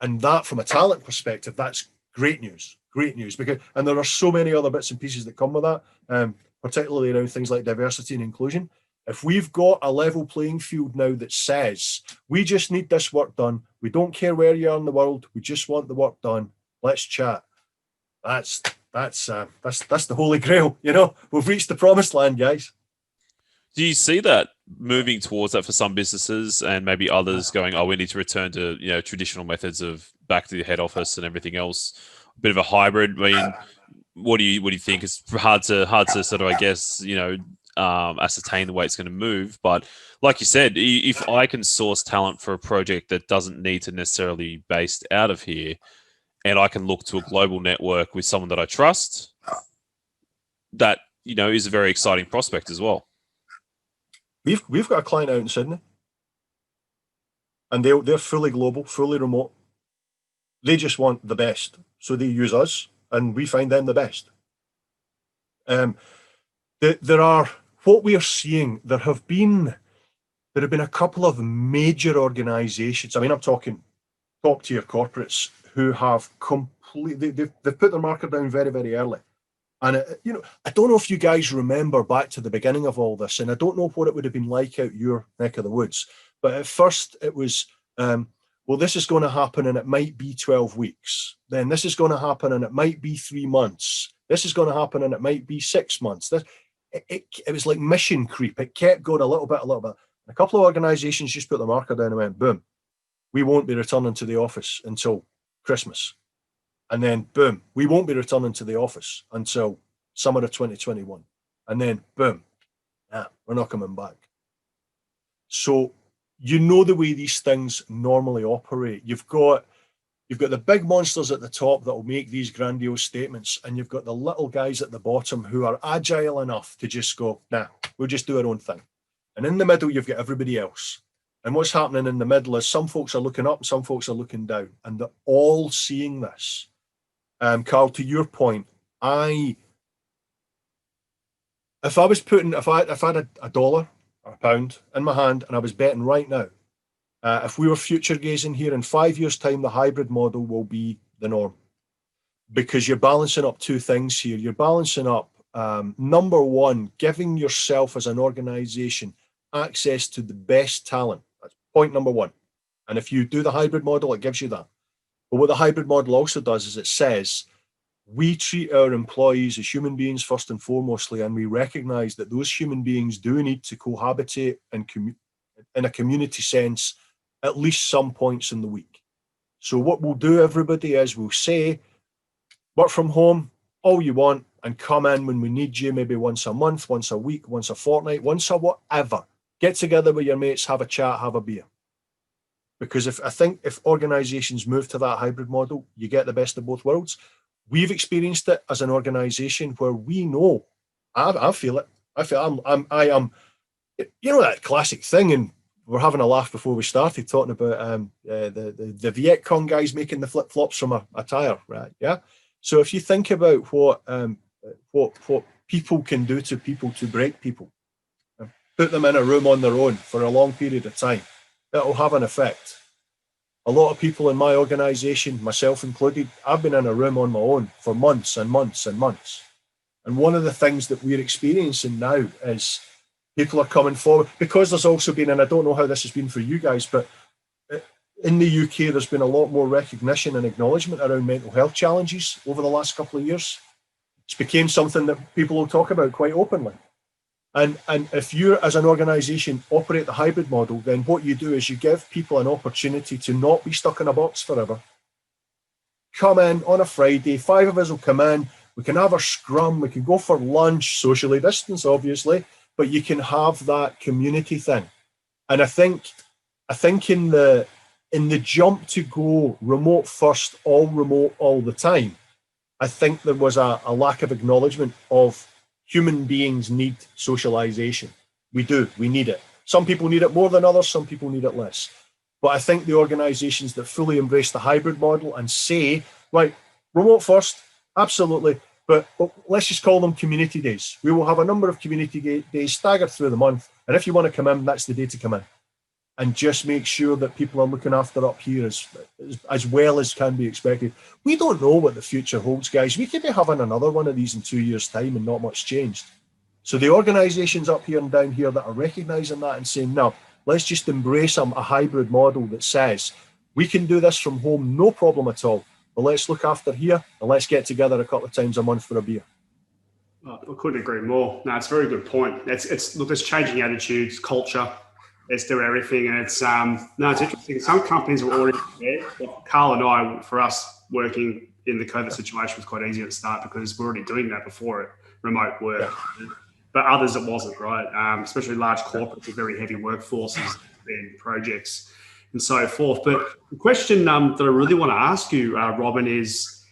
Speaker 3: And that, from a talent perspective, that's great news. And there are so many other bits and pieces that come with that, particularly around things like diversity and inclusion. If we've got a level playing field now that says we just need this work done, we don't care where you are in the world, we just want the work done, let's chat. That's the holy grail. We've reached the promised land, guys.
Speaker 4: Do you see that moving towards that for some businesses, and maybe others going, "Oh, we need to return to traditional methods of back to the head office and everything else"? A bit of a hybrid. I mean, what do you think? It's hard to sort of, I guess, ascertain the way it's going to move. But like you said, if I can source talent for a project that doesn't need to necessarily be based out of here, and I can look to a global network with someone that I trust, that is a very exciting prospect as well.
Speaker 3: We've got a client out in Sydney, and they're fully global, fully remote. They just want the best, so they use us, and we find them the best. There are, what we are seeing, there have been a couple of major organisations. I mean, I'm talking top tier corporates who have completely they've put their marker down very, very early. And I don't know if you guys remember back to the beginning of all this, and I don't know what it would have been like out your neck of the woods. But at first it was, well, this is going to happen and it might be 12 weeks. Then this is going to happen and it might be 3 months. This is going to happen and it might be 6 months. It was like mission creep. It kept going a little bit. A couple of organisations just put the marker down and went, boom, we won't be returning to the office until Christmas. And then, boom, we won't be returning to the office until summer of 2021. And then, boom, we're not coming back. So the way these things normally operate. You've got the big monsters at the top that will make these grandiose statements, and you've got the little guys at the bottom who are agile enough to just go, we'll just do our own thing. And in the middle, you've got everybody else. And what's happening in the middle is some folks are looking up, some folks are looking down, and they're all seeing this. Karl, to your point, if I had a dollar or a pound in my hand and I was betting right now, if we were future gazing here in 5 years' time, the hybrid model will be the norm, because you're balancing up two things here. You're balancing up, number one, giving yourself as an organization access to the best talent. That's point number one. And if you do the hybrid model, it gives you that. But what the hybrid model also does is it says we treat our employees as human beings first and foremostly, and we recognize that those human beings do need to cohabitate and in a community sense at least some points in the week. So what we'll do, everybody, is we'll say, work from home all you want and come in when we need you, maybe once a month, once a week, once a fortnight, once a whatever. Get together with your mates, have a chat, have a beer. Because if organizations move to that hybrid model, you get the best of both worlds. We've experienced it as an organization where we know, I feel it. I am, that classic thing, and we're having a laugh before we started talking about the Viet Cong guys making the flip-flops from a tire, right? Yeah. So if you think about what people can do to people to break people, put them in a room on their own for a long period of time, it'll have an effect. A lot of people in my organization, myself included, I've been in a room on my own for months and months and months. And one of the things that we're experiencing now is people are coming forward, because there's also been, and I don't know how this has been for you guys, but in the UK, there's been a lot more recognition and acknowledgement around mental health challenges over the last couple of years. It's become something that people will talk about quite openly. And if you, as an organisation, operate the hybrid model, then what you do is you give people an opportunity to not be stuck in a box forever. Come in on a Friday, 5 of us will come in, we can have our scrum, we can go for lunch, socially distanced, obviously, but you can have that community thing. And I think in the jump to go remote first, all remote all the time, I think there was a lack of acknowledgement of human beings need socialization. We need it. Some people need it more than others, some people need it less. But I think the organizations that fully embrace the hybrid model and say, right, remote first, absolutely, but let's just call them community days. We will have a number of community days staggered through the month, and if you want to come in, that's the day to come in. and just make sure that people are looking after up here as well as can be expected. We don't know what the future holds, guys. We could be having another one of these in 2 years' time and not much changed. So the organisations up here and down here that are recognising that and saying, no, let's just embrace a hybrid model that says we can do this from home, no problem at all. But let's look after here and let's get together a couple of times a month for a beer.
Speaker 2: I couldn't agree more. No, it's a very good point. It's changing attitudes, culture. It's doing everything, and it's interesting. Some companies are already there. Karl and I, for us, working in the COVID situation was quite easy at the start because we're already doing that before it, remote work. Yeah. But others it wasn't, right? Especially large corporates with very heavy workforces and projects and so forth. But the question that I really want to ask you, Robin, is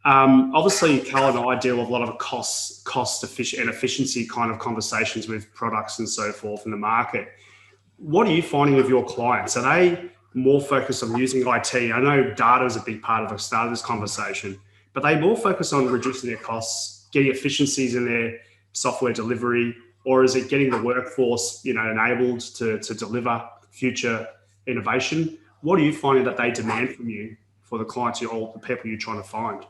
Speaker 2: obviously Karl and I deal with a lot of cost efficiency kind of conversations with products and so forth in the market. What are you finding with your clients? Are they more focused on using IT? I know data is a big part of the start of this conversation, but they more focused on reducing their costs, getting efficiencies in their software delivery, or is it getting the workforce, enabled to deliver future innovation? What are you finding that they demand from you for the clients, the people you're trying to find?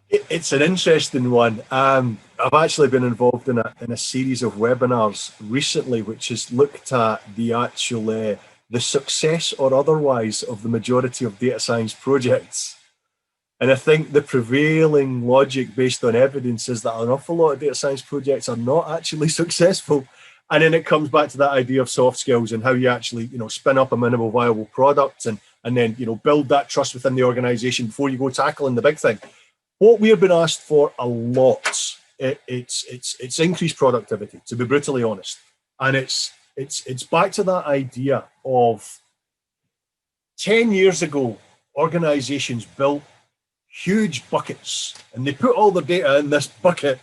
Speaker 3: It's an interesting one. I've actually been involved in a series of webinars recently, which has looked at the actual the success or otherwise of the majority of data science projects. And I think the prevailing logic based on evidence is that an awful lot of data science projects are not actually successful. And then it comes back to that idea of soft skills and how you actually, spin up a minimal viable product and then, build that trust within the organization before you go tackling the big thing. What we've been asked for a lot, it's increased productivity, to be brutally honest. And it's back to that idea of 10 years ago, organizations built huge buckets and they put all their data in this bucket,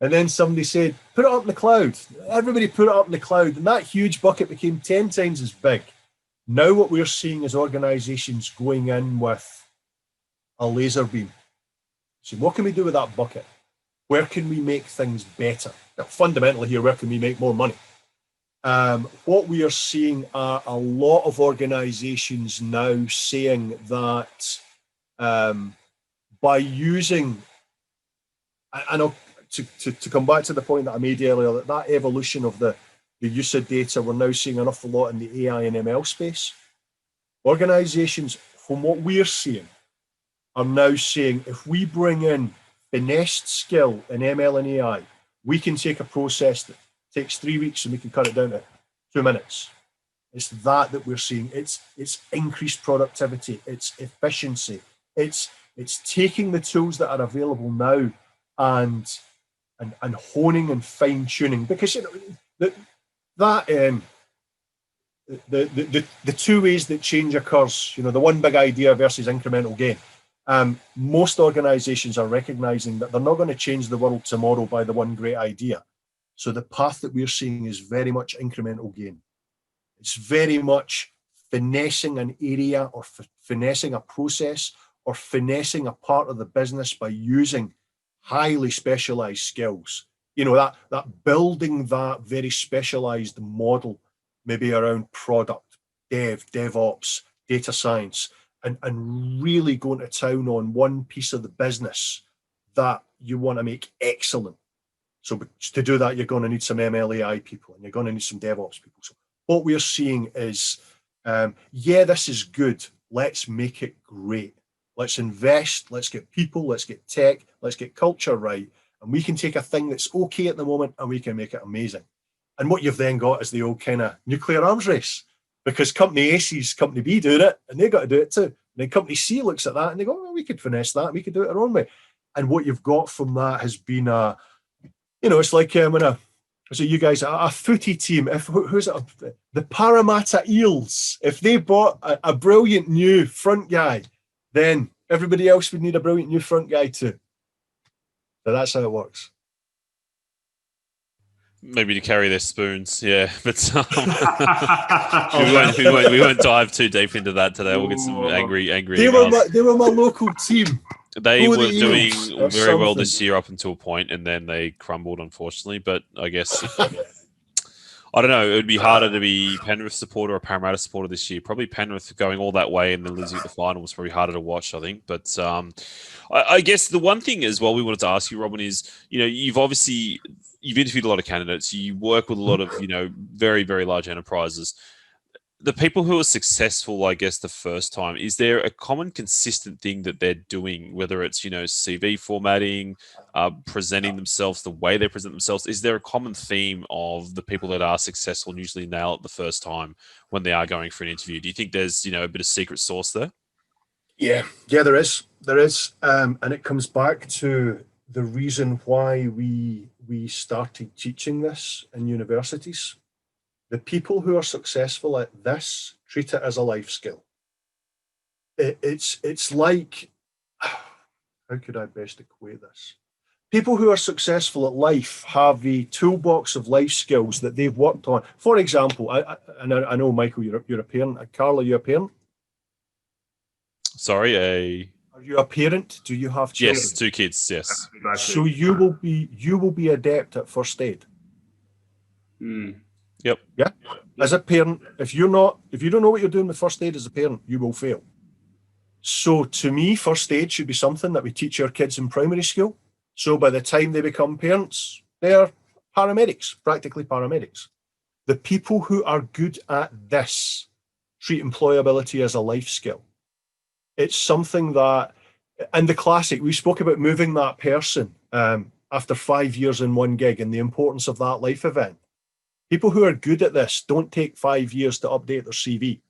Speaker 3: and then somebody said, put it up in the cloud. Everybody put it up in the cloud, and that huge bucket became 10 times as big. Now what we're seeing is organizations going in with a laser beam. So what can we do with that bucket? Where can we make things better? Now, fundamentally here, where can we make more money? What we are seeing are a lot of organizations now saying that by using, and to come back to the point that I made earlier, that evolution of the use of data, we're now seeing an awful lot in the AI and ML space. Organizations, from what we're seeing, are now saying if we bring in finessed skill in ML and AI, we can take a process that takes 3 weeks and we can cut it down to 2 minutes. It's that we're seeing. It's increased productivity. It's efficiency. It's taking the tools that are available now and honing and fine tuning, because the two ways that change occurs. The one big idea versus incremental gain. Most organizations are recognizing that they're not going to change the world tomorrow by the one great idea. So the path that we're seeing is very much incremental gain. It's very much finessing an area or finessing a process or finessing a part of the business by using highly specialized skills. That building that very specialized model, maybe around product, DevOps, data science, and really going to town on one piece of the business that you want to make excellent. So to do that, you're going to need some MLAI people and you're going to need some DevOps people. So what we're seeing is, this is good. Let's make it great. Let's invest. Let's get people. Let's get tech. Let's get culture right. And we can take a thing that's okay at the moment and we can make it amazing. And what you've then got is the old kind of nuclear arms race, because company A sees company B doing it and they got to do it too. And then company C looks at that and they go, well, we could finesse that. We could do it our own way. And what you've got from that has been it's like you guys, a footy team, who's it? The Parramatta Eels, if they bought a brilliant new front guy, then everybody else would need a brilliant new front guy too. So that's how it works.
Speaker 4: Maybe to carry their spoons, yeah. But we won't dive too deep into that today. We'll get some angry. They
Speaker 3: were my local team.
Speaker 4: They were doing very well this year up until a point, and then they crumbled, unfortunately. But I guess I don't know. It would be harder to be Penrith supporter or Parramatta supporter this year. Probably Penrith going all that way and then losing at the final was probably harder to watch, I think. But I guess the one thing as well we wanted to ask you, Robin, is, you've interviewed a lot of candidates. You work with a lot of, very, very large enterprises. The people who are successful, I guess, the first time, is there a common consistent thing that they're doing, whether it's, CV formatting, presenting themselves, the way they present themselves? Is there a common theme of the people that are successful and usually nail it the first time when they are going for an interview? Do you think there's, a bit of secret sauce there?
Speaker 3: Yeah, there is. There is. And it comes back to the reason why we started teaching this in universities. The people who are successful at this treat it as a life skill. It's like, how could I best equate this? People who are successful at life have a toolbox of life skills that they've worked on. For example, I know, Michael, you're a parent. Karl, are you a parent?
Speaker 4: Sorry,
Speaker 3: Are you a parent? Do you have children?
Speaker 4: Yes, 2 kids. Yes.
Speaker 3: So you will be adept at first aid.
Speaker 4: Yep.
Speaker 3: Yeah. As a parent, if you don't know what you're doing with first aid as a parent, you will fail. So to me, first aid should be something that we teach our kids in primary school. So by the time they become parents, they're paramedics, practically paramedics. The people who are good at this treat employability as a life skill. It's something that, and the classic, we spoke about moving that person after 5 years in one gig and the importance of that life event. People who are good at this don't take 5 years to update their CV.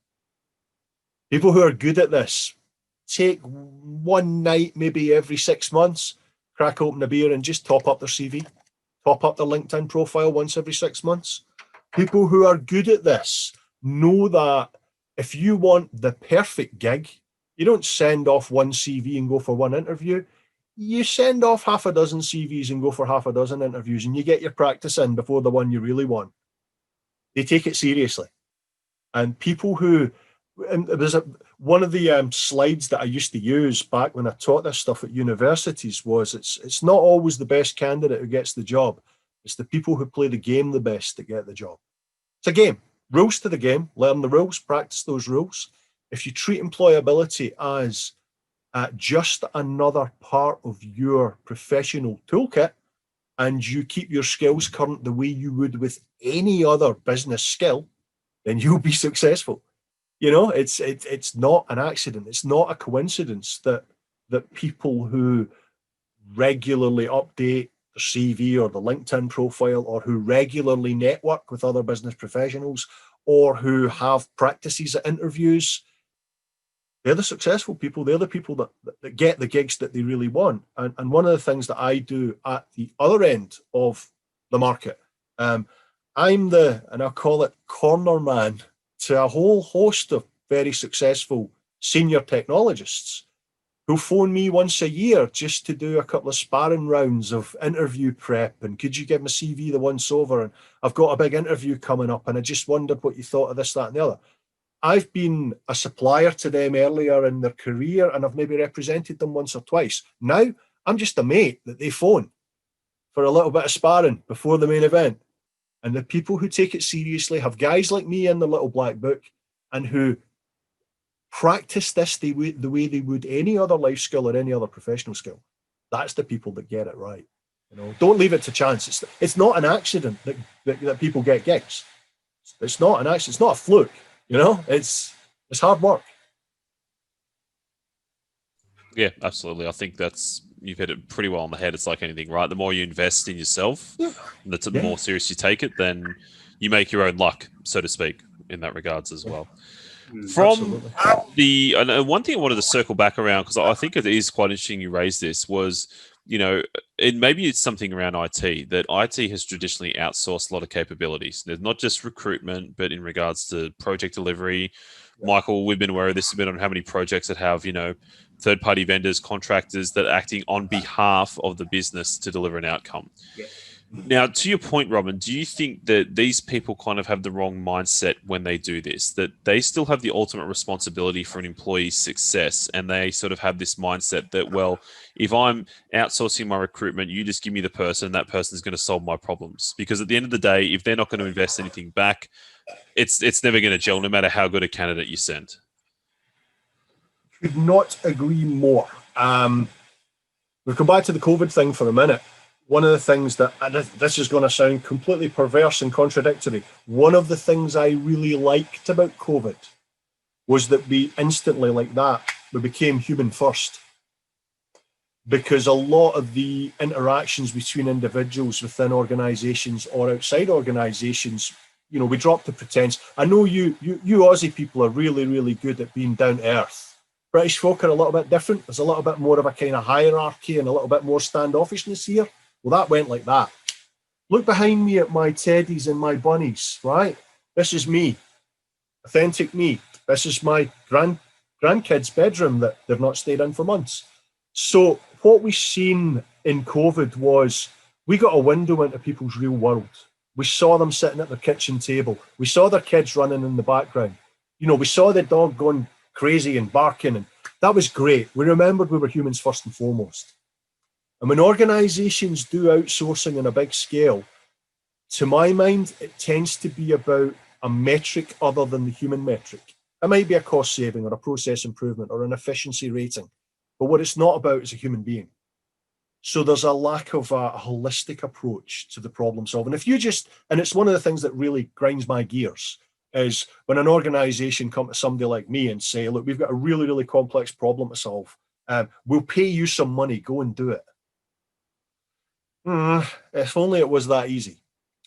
Speaker 3: People who are good at this take one night, maybe every 6 months, crack open a beer and just top up their CV, top up their LinkedIn profile once every 6 months. People who are good at this know that if you want the perfect gig, you don't send off one CV and go for one interview. You send off half a dozen CVs and go for half a dozen interviews, and you get your practice in before the one you really want. They take it seriously. And people who, and it was one of the slides that I used to use back when I taught this stuff at universities was it's not always the best candidate who gets the job. It's the people who play the game the best that get the job. It's a game. Rules to the game. Learn the rules. Practice those rules. If you treat employability as just another part of your professional toolkit, and you keep your skills current the way you would with any other business skill, then you'll be successful. It's not an accident. It's not a coincidence that people who regularly update the CV or the LinkedIn profile, or who regularly network with other business professionals, or who have practices at interviews, they're the successful people. They're the people that get the gigs that they really want. And one of the things that I do at the other end of the market, I'm and I'll call it corner man to a whole host of very successful senior technologists who phone me once a year just to do a couple of sparring rounds of interview prep. And could you give my CV the once over? And I've got a big interview coming up, and I just wondered what you thought of this, that, and the other. I've been a supplier to them earlier in their career, and I've maybe represented them once or twice. Now I'm just a mate that they phone for a little bit of sparring before the main event. And the people who take it seriously have guys like me in their little black book, and who practice this the way they would any other life skill or any other professional skill. That's the people that get it right. Don't leave it to chance. It's not an accident that people get gigs. It's not an accident. It's not a fluke. It's hard work.
Speaker 4: Yeah, absolutely. I think you've hit it pretty well on the head. It's like anything, right? The more you invest in yourself, the more serious you take it, then you make your own luck, so to speak, in that regards as well. From and one thing I wanted to circle back around, because I think it is quite interesting you raised this, was, and maybe it's something around IT, that IT has traditionally outsourced a lot of capabilities. There's not just recruitment, but in regards to project delivery. Yeah. Michael, we've been aware of this a bit on how many projects that have, third-party vendors, contractors that are acting on behalf of the business to deliver an outcome. Yeah. Now, to your point, Robin, do you think that these people kind of have the wrong mindset when they do this, that they still have the ultimate responsibility for an employee's success, and they sort of have this mindset that, well, if I'm outsourcing my recruitment, you just give me the person, that person's going to solve my problems? Because at the end of the day, if they're not going to invest anything back, it's never going to gel, no matter how good a candidate you send.
Speaker 3: Could not agree more. We'll come back to the COVID thing for a minute. One of the things that, and this is going to sound completely perverse and contradictory, one of the things I really liked about COVID was that we instantly, like that, we became human first. Because a lot of the interactions between individuals within organisations or outside organisations, you know, we dropped the pretense. I know you Aussie people are really, really good at being down to earth. British folk are a little bit different. There's a little bit more of a kind of hierarchy and a little bit more standoffishness here. Well, that went like that. Look behind me at my teddies and my bunnies, right? This is me, authentic me. This is my grandkids' bedroom that they've not stayed in for months. So what we seen in COVID was we got a window into people's real world. We saw them sitting at their kitchen table. We saw their kids running in the background. You know, we saw the dog going crazy and barking, and that was great. We remembered we were humans first and foremost. And when organisations do outsourcing on a big scale, to my mind, it tends to be about a metric other than the human metric. It might be a cost saving or a process improvement or an efficiency rating, but what it's not about is a human being. So there's a lack of a holistic approach to the problem solving. If you just, and it's one of the things that really grinds my gears, is when an organisation come to somebody like me and say, look, we've got a really, really complex problem to solve. We'll pay you some money, go and do it. If only it was that easy.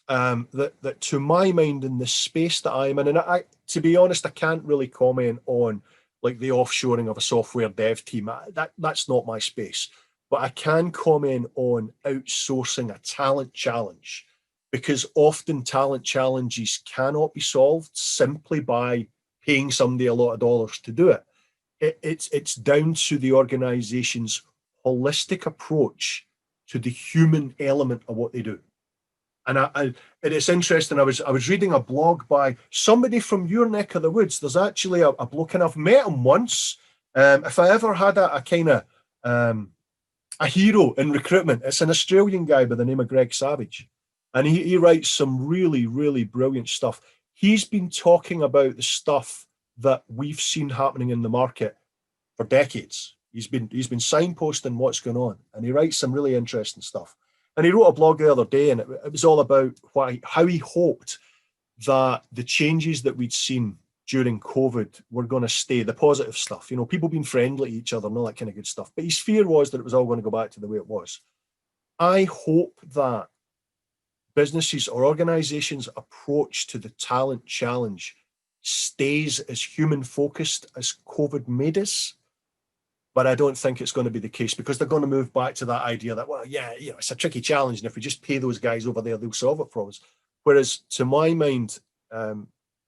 Speaker 3: That to my mind, in the space that I'm in, and I, to be honest, I can't really comment on like the offshoring of a software dev team. That's not my space. But I can comment on outsourcing a talent challenge, because often talent challenges cannot be solved simply by paying somebody a lot of dollars to do it. It's down to the organization's holistic approach to the human element of what they do. And it's interesting. I was reading a blog by somebody from your neck of the woods. There's actually a bloke, and I've met him once. If I ever had a kind of a hero in recruitment, it's an Australian guy by the name of Greg Savage, and he writes some really, really brilliant stuff. He's been talking about the stuff that we've seen happening in the market for decades. He's been signposting what's going on, and he writes some really interesting stuff. And he wrote a blog the other day, and it was all about how he hoped that the changes that we'd seen during COVID were going to stay, the positive stuff, you know, people being friendly to each other and all that kind of good stuff. But his fear was that it was all going to go back to the way it was. I hope that businesses or organizations' approach to the talent challenge stays as human focused as COVID made us. But I don't think it's going to be the case, because they're going to move back to that idea that, well, yeah, you know, it's a tricky challenge, and if we just pay those guys over there, they'll solve it for us. Whereas, to my mind,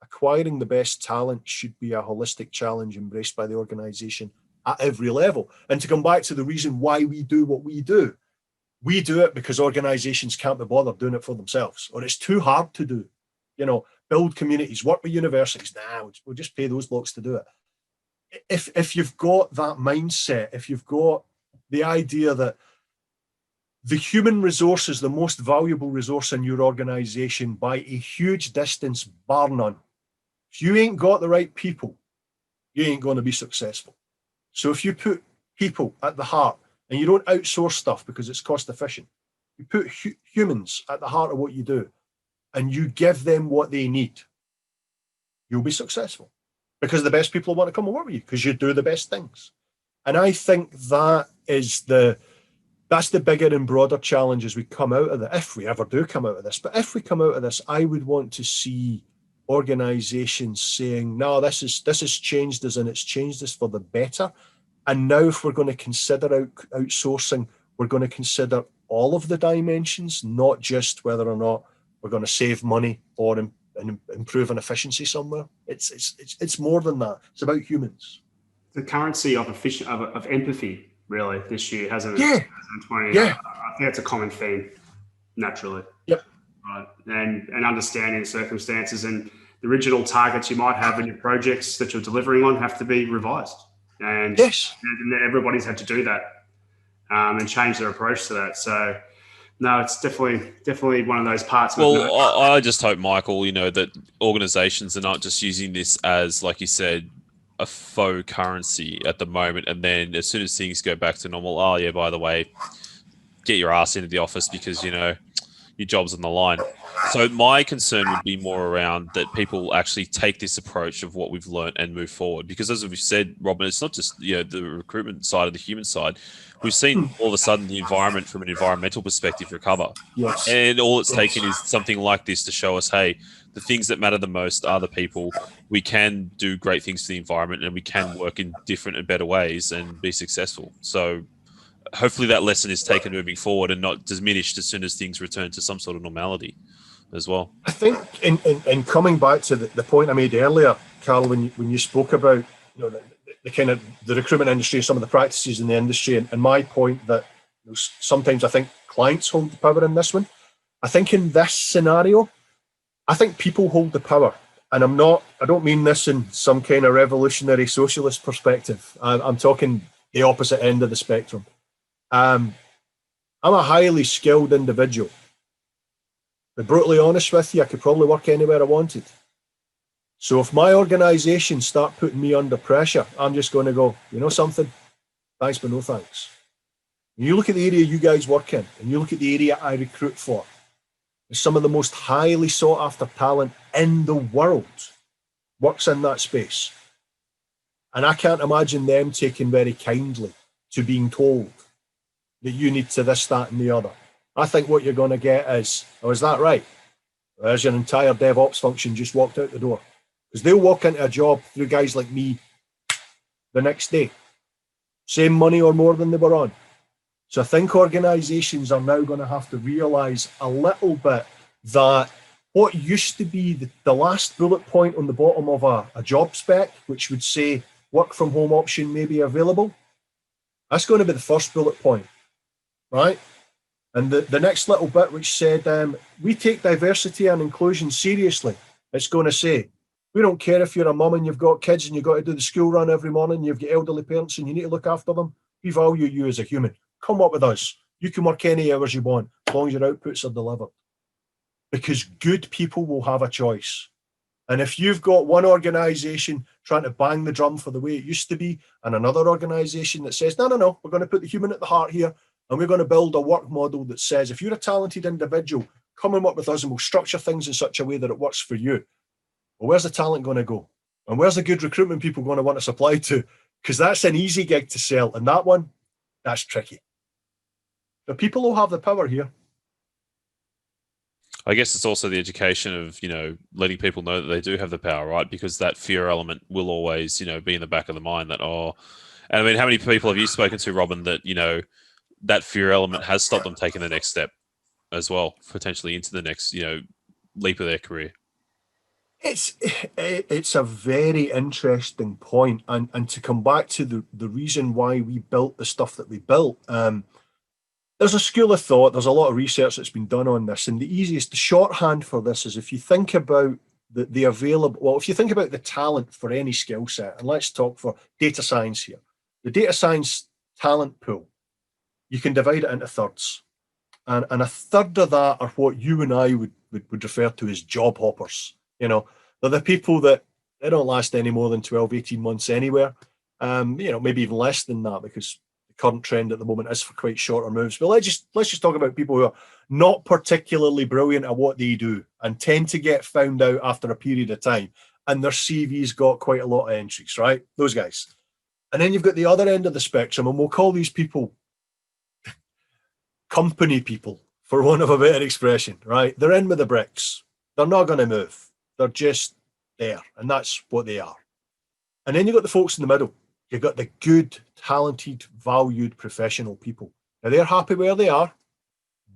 Speaker 3: acquiring the best talent should be a holistic challenge embraced by the organization at every level. And to come back to the reason why we do what we do it because organizations can't be bothered doing it for themselves, or it's too hard to do. You know, build communities, work with universities. We'll just pay those blokes to do it. If you've got that mindset, if you've got the idea that the human resource is the most valuable resource in your organization by a huge distance, bar none. If you ain't got the right people, you ain't going to be successful. So if you put people at the heart, and you don't outsource stuff because it's cost efficient, you put humans at the heart of what you do, and you give them what they need, you'll be successful. Because the best people want to come and work with you because you do the best things. And I think that's the bigger and broader challenge as we come out of it, if we ever do come out of this. But if we come out of this, I would want to see organizations saying, no, this has changed us, and it's changed us for the better. And now if we're going to consider outsourcing, we're going to consider all of the dimensions, not just whether or not we're going to save money or improve an efficiency somewhere. It's more than that. It's about humans.
Speaker 2: The currency of empathy, really, this year, hasn't it?
Speaker 3: Yeah.
Speaker 2: 2020.
Speaker 3: Yeah.
Speaker 2: I think it's a common theme. naturally.
Speaker 3: Yep.
Speaker 2: Right. And understanding the circumstances and the original targets you might have in your projects that you're delivering on have to be revised. And,
Speaker 3: Yes.
Speaker 2: and everybody's had to do that and change their approach to that. So, no, it's definitely one of those parts.
Speaker 4: Well, I just hope, Michael, that organizations are not just using this as, like you said, a faux currency at the moment, and then as soon as things go back to normal, oh yeah, by the way, get your ass into the office because your job's on the line. So my concern would be more around that people actually take this approach of what we've learned and move forward. Because as we've said, Robin, it's not just the recruitment side of the human side. We've seen all of a sudden the environment from an environmental perspective recover.
Speaker 3: Yes.
Speaker 4: And all it's taken is something like this to show us, hey, the things that matter the most are the people. We can do great things to the environment and we can work in different and better ways and be successful. So hopefully that lesson is taken moving forward and not diminished as soon as things return to some sort of normality as well.
Speaker 3: I think in coming back to the point I made earlier, Karl, when you spoke about the kind of the recruitment industry, some of the practices in the industry, and my point that sometimes I think clients hold the power in this one. I think in this scenario, I think people hold the power. And I don't mean this in some kind of revolutionary socialist perspective. I'm talking the opposite end of the spectrum. I'm a highly skilled individual. To be brutally honest with you, I could probably work anywhere I wanted. So if my organisation start putting me under pressure, I'm just going to go, you know something? Thanks, but no thanks. When you look at the area you guys work in, and you look at the area I recruit for, some of the most highly sought after talent in the world works in that space. And I can't imagine them taking very kindly to being told that you need to this, that, and the other. I think what you're going to get is, oh, is that right? There's your entire DevOps function just walked out the door. Because they'll walk into a job through guys like me the next day. Same money or more than they were on. So I think organisations are now going to have to realise a little bit that what used to be the last bullet point on the bottom of a job spec, which would say work from home option may be available, that's going to be the first bullet point, right? And the next little bit which said, we take diversity and inclusion seriously, it's going to say, we don't care if you're a mum and you've got kids and you've got to do the school run every morning, you've got elderly parents and you need to look after them. We value you as a human. Come up with us. You can work any hours you want, as long as your outputs are delivered. Because good people will have a choice. And if you've got one organisation trying to bang the drum for the way it used to be, and another organisation that says, no, we're going to put the human at the heart here, and we're going to build a work model that says, if you're a talented individual, come and work with us and we'll structure things in such a way that it works for you. Well, where's the talent going to go? And where's the good recruitment people going to want to supply to? Because that's an easy gig to sell. And that one, that's tricky. The people will have the power here.
Speaker 4: I guess it's also the education of, letting people know that they do have the power, right? Because that fear element will always, be in the back of the mind that, and I mean, how many people have you spoken to, Robin, that, that fear element has stopped them taking the next step as well, potentially into the next, leap of their career?
Speaker 3: It's a very interesting point. And to come back to the reason why we built the stuff that we built, there's a school of thought, there's a lot of research that's been done on this. And the shorthand for this is if you think about if you think about the talent for any skill set, and let's talk for data science here, the data science talent pool, you can divide it into thirds. And a third of that are what you and I would refer to as job hoppers. They're the people that they don't last any more than 12, 18 months anywhere. Maybe even less than that, because the current trend at the moment is for quite shorter moves. But let's just talk about people who are not particularly brilliant at what they do and tend to get found out after a period of time. And their CV's got quite a lot of entries, right? Those guys. And then you've got the other end of the spectrum, and we'll call these people company people, for want of a better expression, right? They're in with the bricks. They're not going to move. They're just there, and that's what they are. And then you've got the folks in the middle. You've got the good, talented, valued, professional people. Now, they're happy where they are,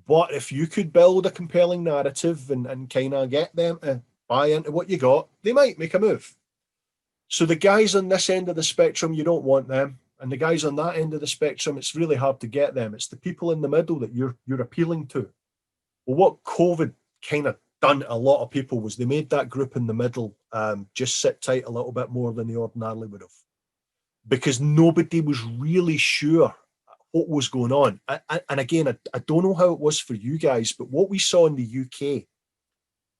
Speaker 3: but if you could build a compelling narrative and kind of get them to buy into what you got, they might make a move. So the guys on this end of the spectrum, you don't want them. And the guys on that end of the spectrum, it's really hard to get them. It's the people in the middle that you're appealing to. Well, what COVID kind of done to a lot of people was they made that group in the middle just sit tight a little bit more than they ordinarily would have, because nobody was really sure what was going on. And again, I don't know how it was for you guys, but what we saw in the UK,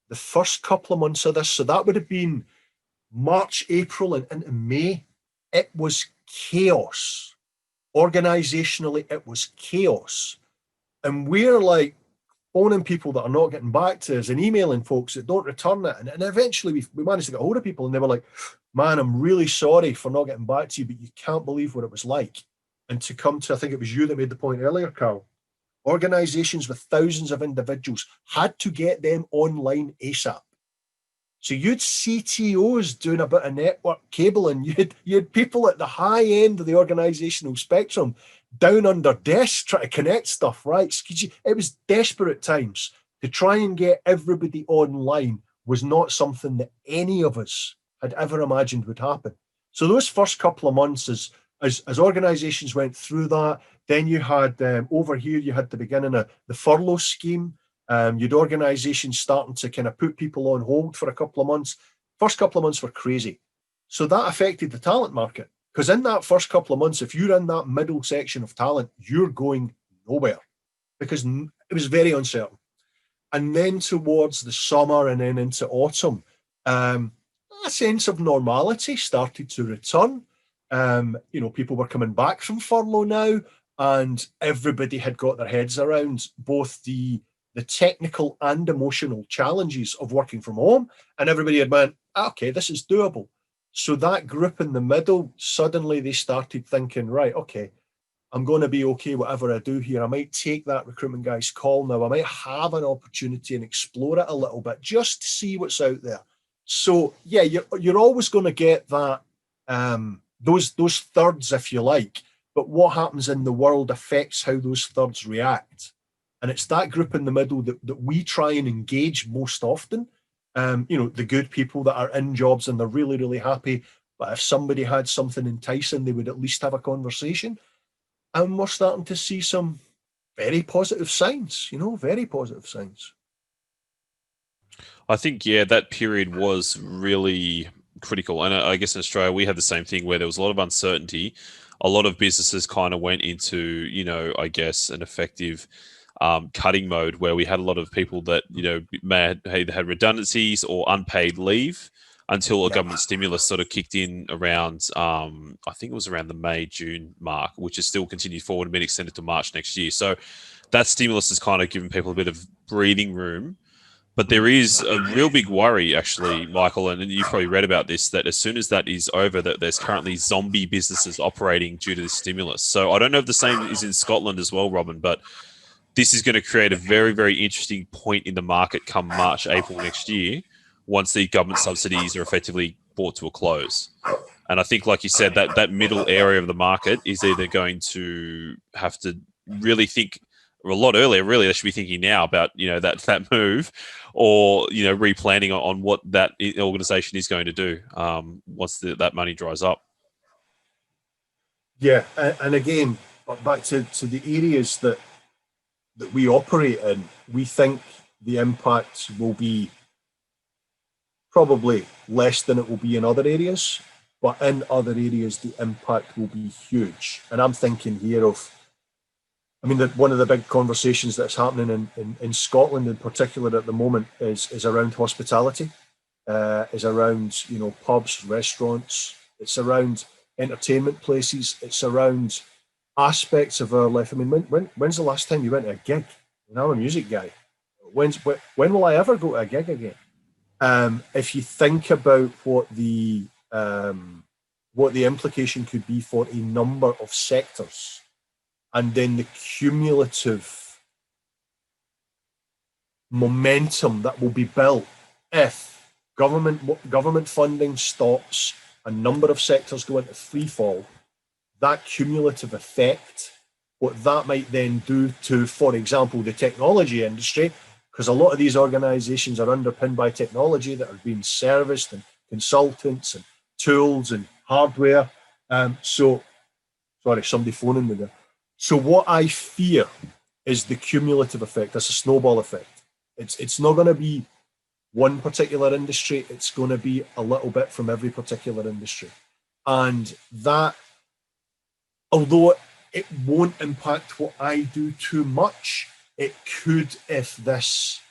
Speaker 3: the first couple of months of this, so that would have been March, April, and into May, it was chaos. Organizationally, it was chaos. And we're like phoning people that are not getting back to us and emailing folks that don't return it. And eventually we managed to get hold of people, and they were like, man, I'm really sorry for not getting back to you, but you can't believe what it was like. And to come to, I think it was you that made the point earlier, Karl, organizations with thousands of individuals had to get them online ASAP. So you'd CTOs doing a bit of network cabling. You had people at the high end of the organizational spectrum down under desks trying to connect stuff, right? It was desperate times. To try and get everybody online was not something that any of us had ever imagined would happen. So those first couple of months, as organizations went through that, then you had over here, you had the beginning of the furlough scheme. You'd organizations starting to kind of put people on hold for a couple of months. First couple of months were crazy. So that affected the talent market, because in that first couple of months, if you're in that middle section of talent, you're going nowhere, because it was very uncertain. And then towards the summer and then into autumn, a sense of normality started to return. People were coming back from furlough now, and everybody had got their heads around both the technical and emotional challenges of working from home, and everybody had went, okay, this is doable. So that group in the middle, suddenly they started thinking, right, okay, I'm going to be okay whatever I do here. I might take that recruitment guy's call now. I might have an opportunity and explore it a little bit just to see what's out there. So yeah, you're always going to get that those thirds, if you like, but what happens in the world affects how those thirds react. And it's that group in the middle that we try and engage most often. The good people that are in jobs and they're really, really happy. But if somebody had something enticing, they would at least have a conversation. And we're starting to see some very positive signs, very positive signs.
Speaker 4: I think, yeah, that period was really critical. And I guess in Australia, we had the same thing where there was a lot of uncertainty. A lot of businesses kind of went into, I guess, an effective cutting mode where we had a lot of people that, may have either had redundancies or unpaid leave until a government stimulus sort of kicked in around, I think it was around the May, June mark, which has still continued forward and been extended to March next year. So that stimulus has kind of given people a bit of breathing room. But there is a real big worry, actually, Michael, and you've probably read about this, that as soon as that is over, that there's currently zombie businesses operating due to this stimulus. So I don't know if the same is in Scotland as well, Robin, but this is going to create a very, very interesting point in the market come March, April next year, once the government subsidies are effectively brought to a close. And I think, like you said, that middle area of the market is either going to have to really think a lot earlier, really, they should be thinking now about, that move, or, replanning on what that organization is going to do once that money dries up.
Speaker 3: Yeah, and again, back to the areas that we operate in, we think the impact will be probably less than it will be in other areas, but in other areas, the impact will be huge. And I'm thinking here of, one of the big conversations that's happening in Scotland in particular at the moment is around hospitality, is around, pubs, restaurants, it's around entertainment places, it's around aspects of our life. When's the last time you went to a gig? I'm a music guy. When will I ever go to a gig again? If you think about what the implication could be for a number of sectors, and then the cumulative momentum that will be built if government funding stops, a number of sectors go into free fall, that cumulative effect, what that might then do to, for example, the technology industry, because a lot of these organizations are underpinned by technology that are being serviced and consultants and tools and hardware. Sorry, somebody phoning me there. So what I fear is the cumulative effect. That's a snowball effect. It's not going to be one particular industry. It's going to be a little bit from every particular industry. And that, although it won't impact what I do too much, it could if this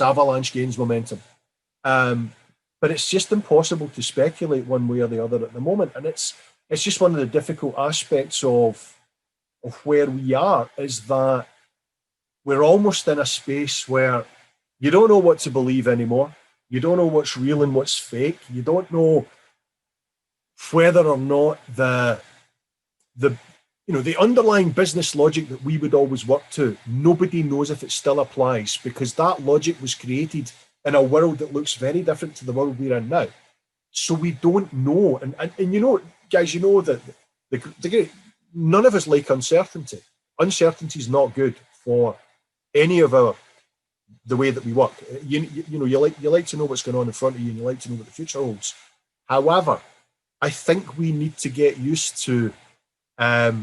Speaker 3: avalanche gains momentum. But it's just impossible to speculate one way or the other at the moment. And it's just one of the difficult aspects of where we are, is that we're almost in a space where you don't know what to believe anymore. You don't know what's real and what's fake. You don't know whether or not the underlying business logic that we would always work to, nobody knows if it still applies, because that logic was created in a world that looks very different to the world we're in now. So we don't know. And you know, guys, you know that none of us like uncertainty. Uncertainty is not good for any of the way that we work. You like to know what's going on in front of you, and you like to know what the future holds. However, I think we need to get used to I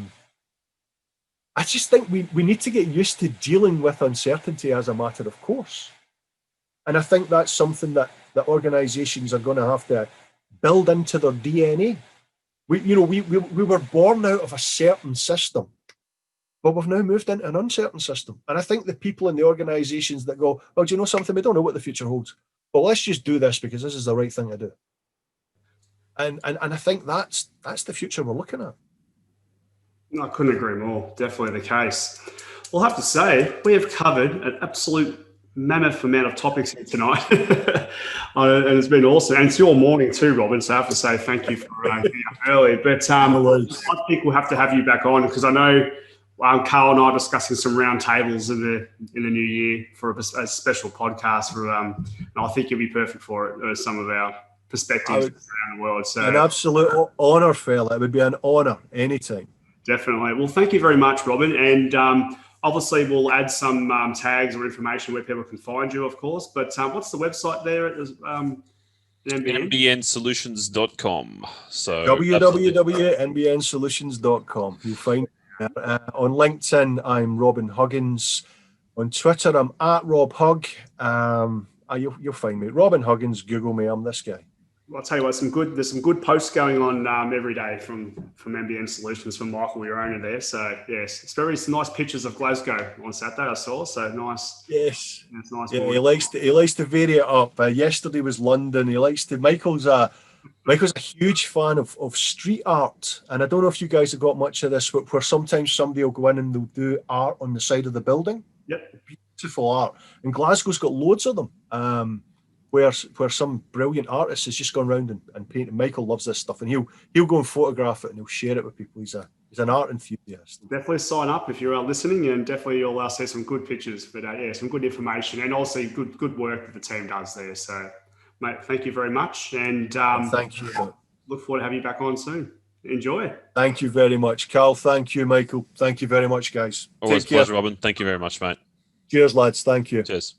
Speaker 3: just think we need to get used to dealing with uncertainty as a matter of course. And I think that's something that organizations are going to have to build into their DNA. We were born out of a certain system, but we've now moved into an uncertain system. And I think the people in the organizations that go, well, do you know something? We don't know what the future holds, but let's just do this because this is the right thing to do. And I think that's the future we're looking at.
Speaker 2: No, I couldn't agree more. Definitely the case. We'll have to say we have covered an absolute mammoth amount of topics here tonight, and it's been awesome. And it's your morning too, Robin. So I have to say thank you for getting up early. But I think we'll have to have you back on, because I know Karl and I are discussing some round tables in the new year for a special podcast. And I think you'll be perfect for it. Some of our perspectives around the world. So
Speaker 3: an absolute honour, fella. It would be an honour anytime.
Speaker 2: Definitely. Well, thank you very much, Robin. And obviously, we'll add some tags or information where people can find you, of course. But what's the website there at NBN?
Speaker 4: NBNsolutions.com. So
Speaker 3: www.nbnsolutions.com. You'll find on LinkedIn, I'm Robin Huggins. On Twitter, I'm at Rob Hug. You'll find me. Robin Huggins, Google me. I'm this guy.
Speaker 2: I'll tell you what, there's some good posts going on every day from NBN Solutions, from Michael, your owner there. So yes, it's very nice pictures of Glasgow on Saturday I saw. So nice.
Speaker 3: Yes,
Speaker 2: it's nice.
Speaker 3: Yeah, he likes to vary it up. Yesterday was London. Michael's a huge fan of street art, and I don't know if you guys have got much of this, but where sometimes somebody will go in and they'll do art on the side of the building.
Speaker 2: Yep,
Speaker 3: beautiful art. And Glasgow's got loads of them. Where some brilliant artist has just gone around and painted. Michael loves this stuff, and he'll go and photograph it and he'll share it with people. He's an art enthusiast.
Speaker 2: Definitely sign up if you're listening, and definitely you'll see some good pictures. But some good information, and also good work that the team does there. So, mate, thank you very much, and
Speaker 3: thank you.
Speaker 2: Look forward to having you back on soon. Enjoy.
Speaker 3: Thank you very much, Karl. Thank you, Michael. Thank you very much, guys.
Speaker 4: Always a pleasure, Robin. Thank you very much, mate.
Speaker 3: Cheers, lads. Thank you.
Speaker 4: Cheers.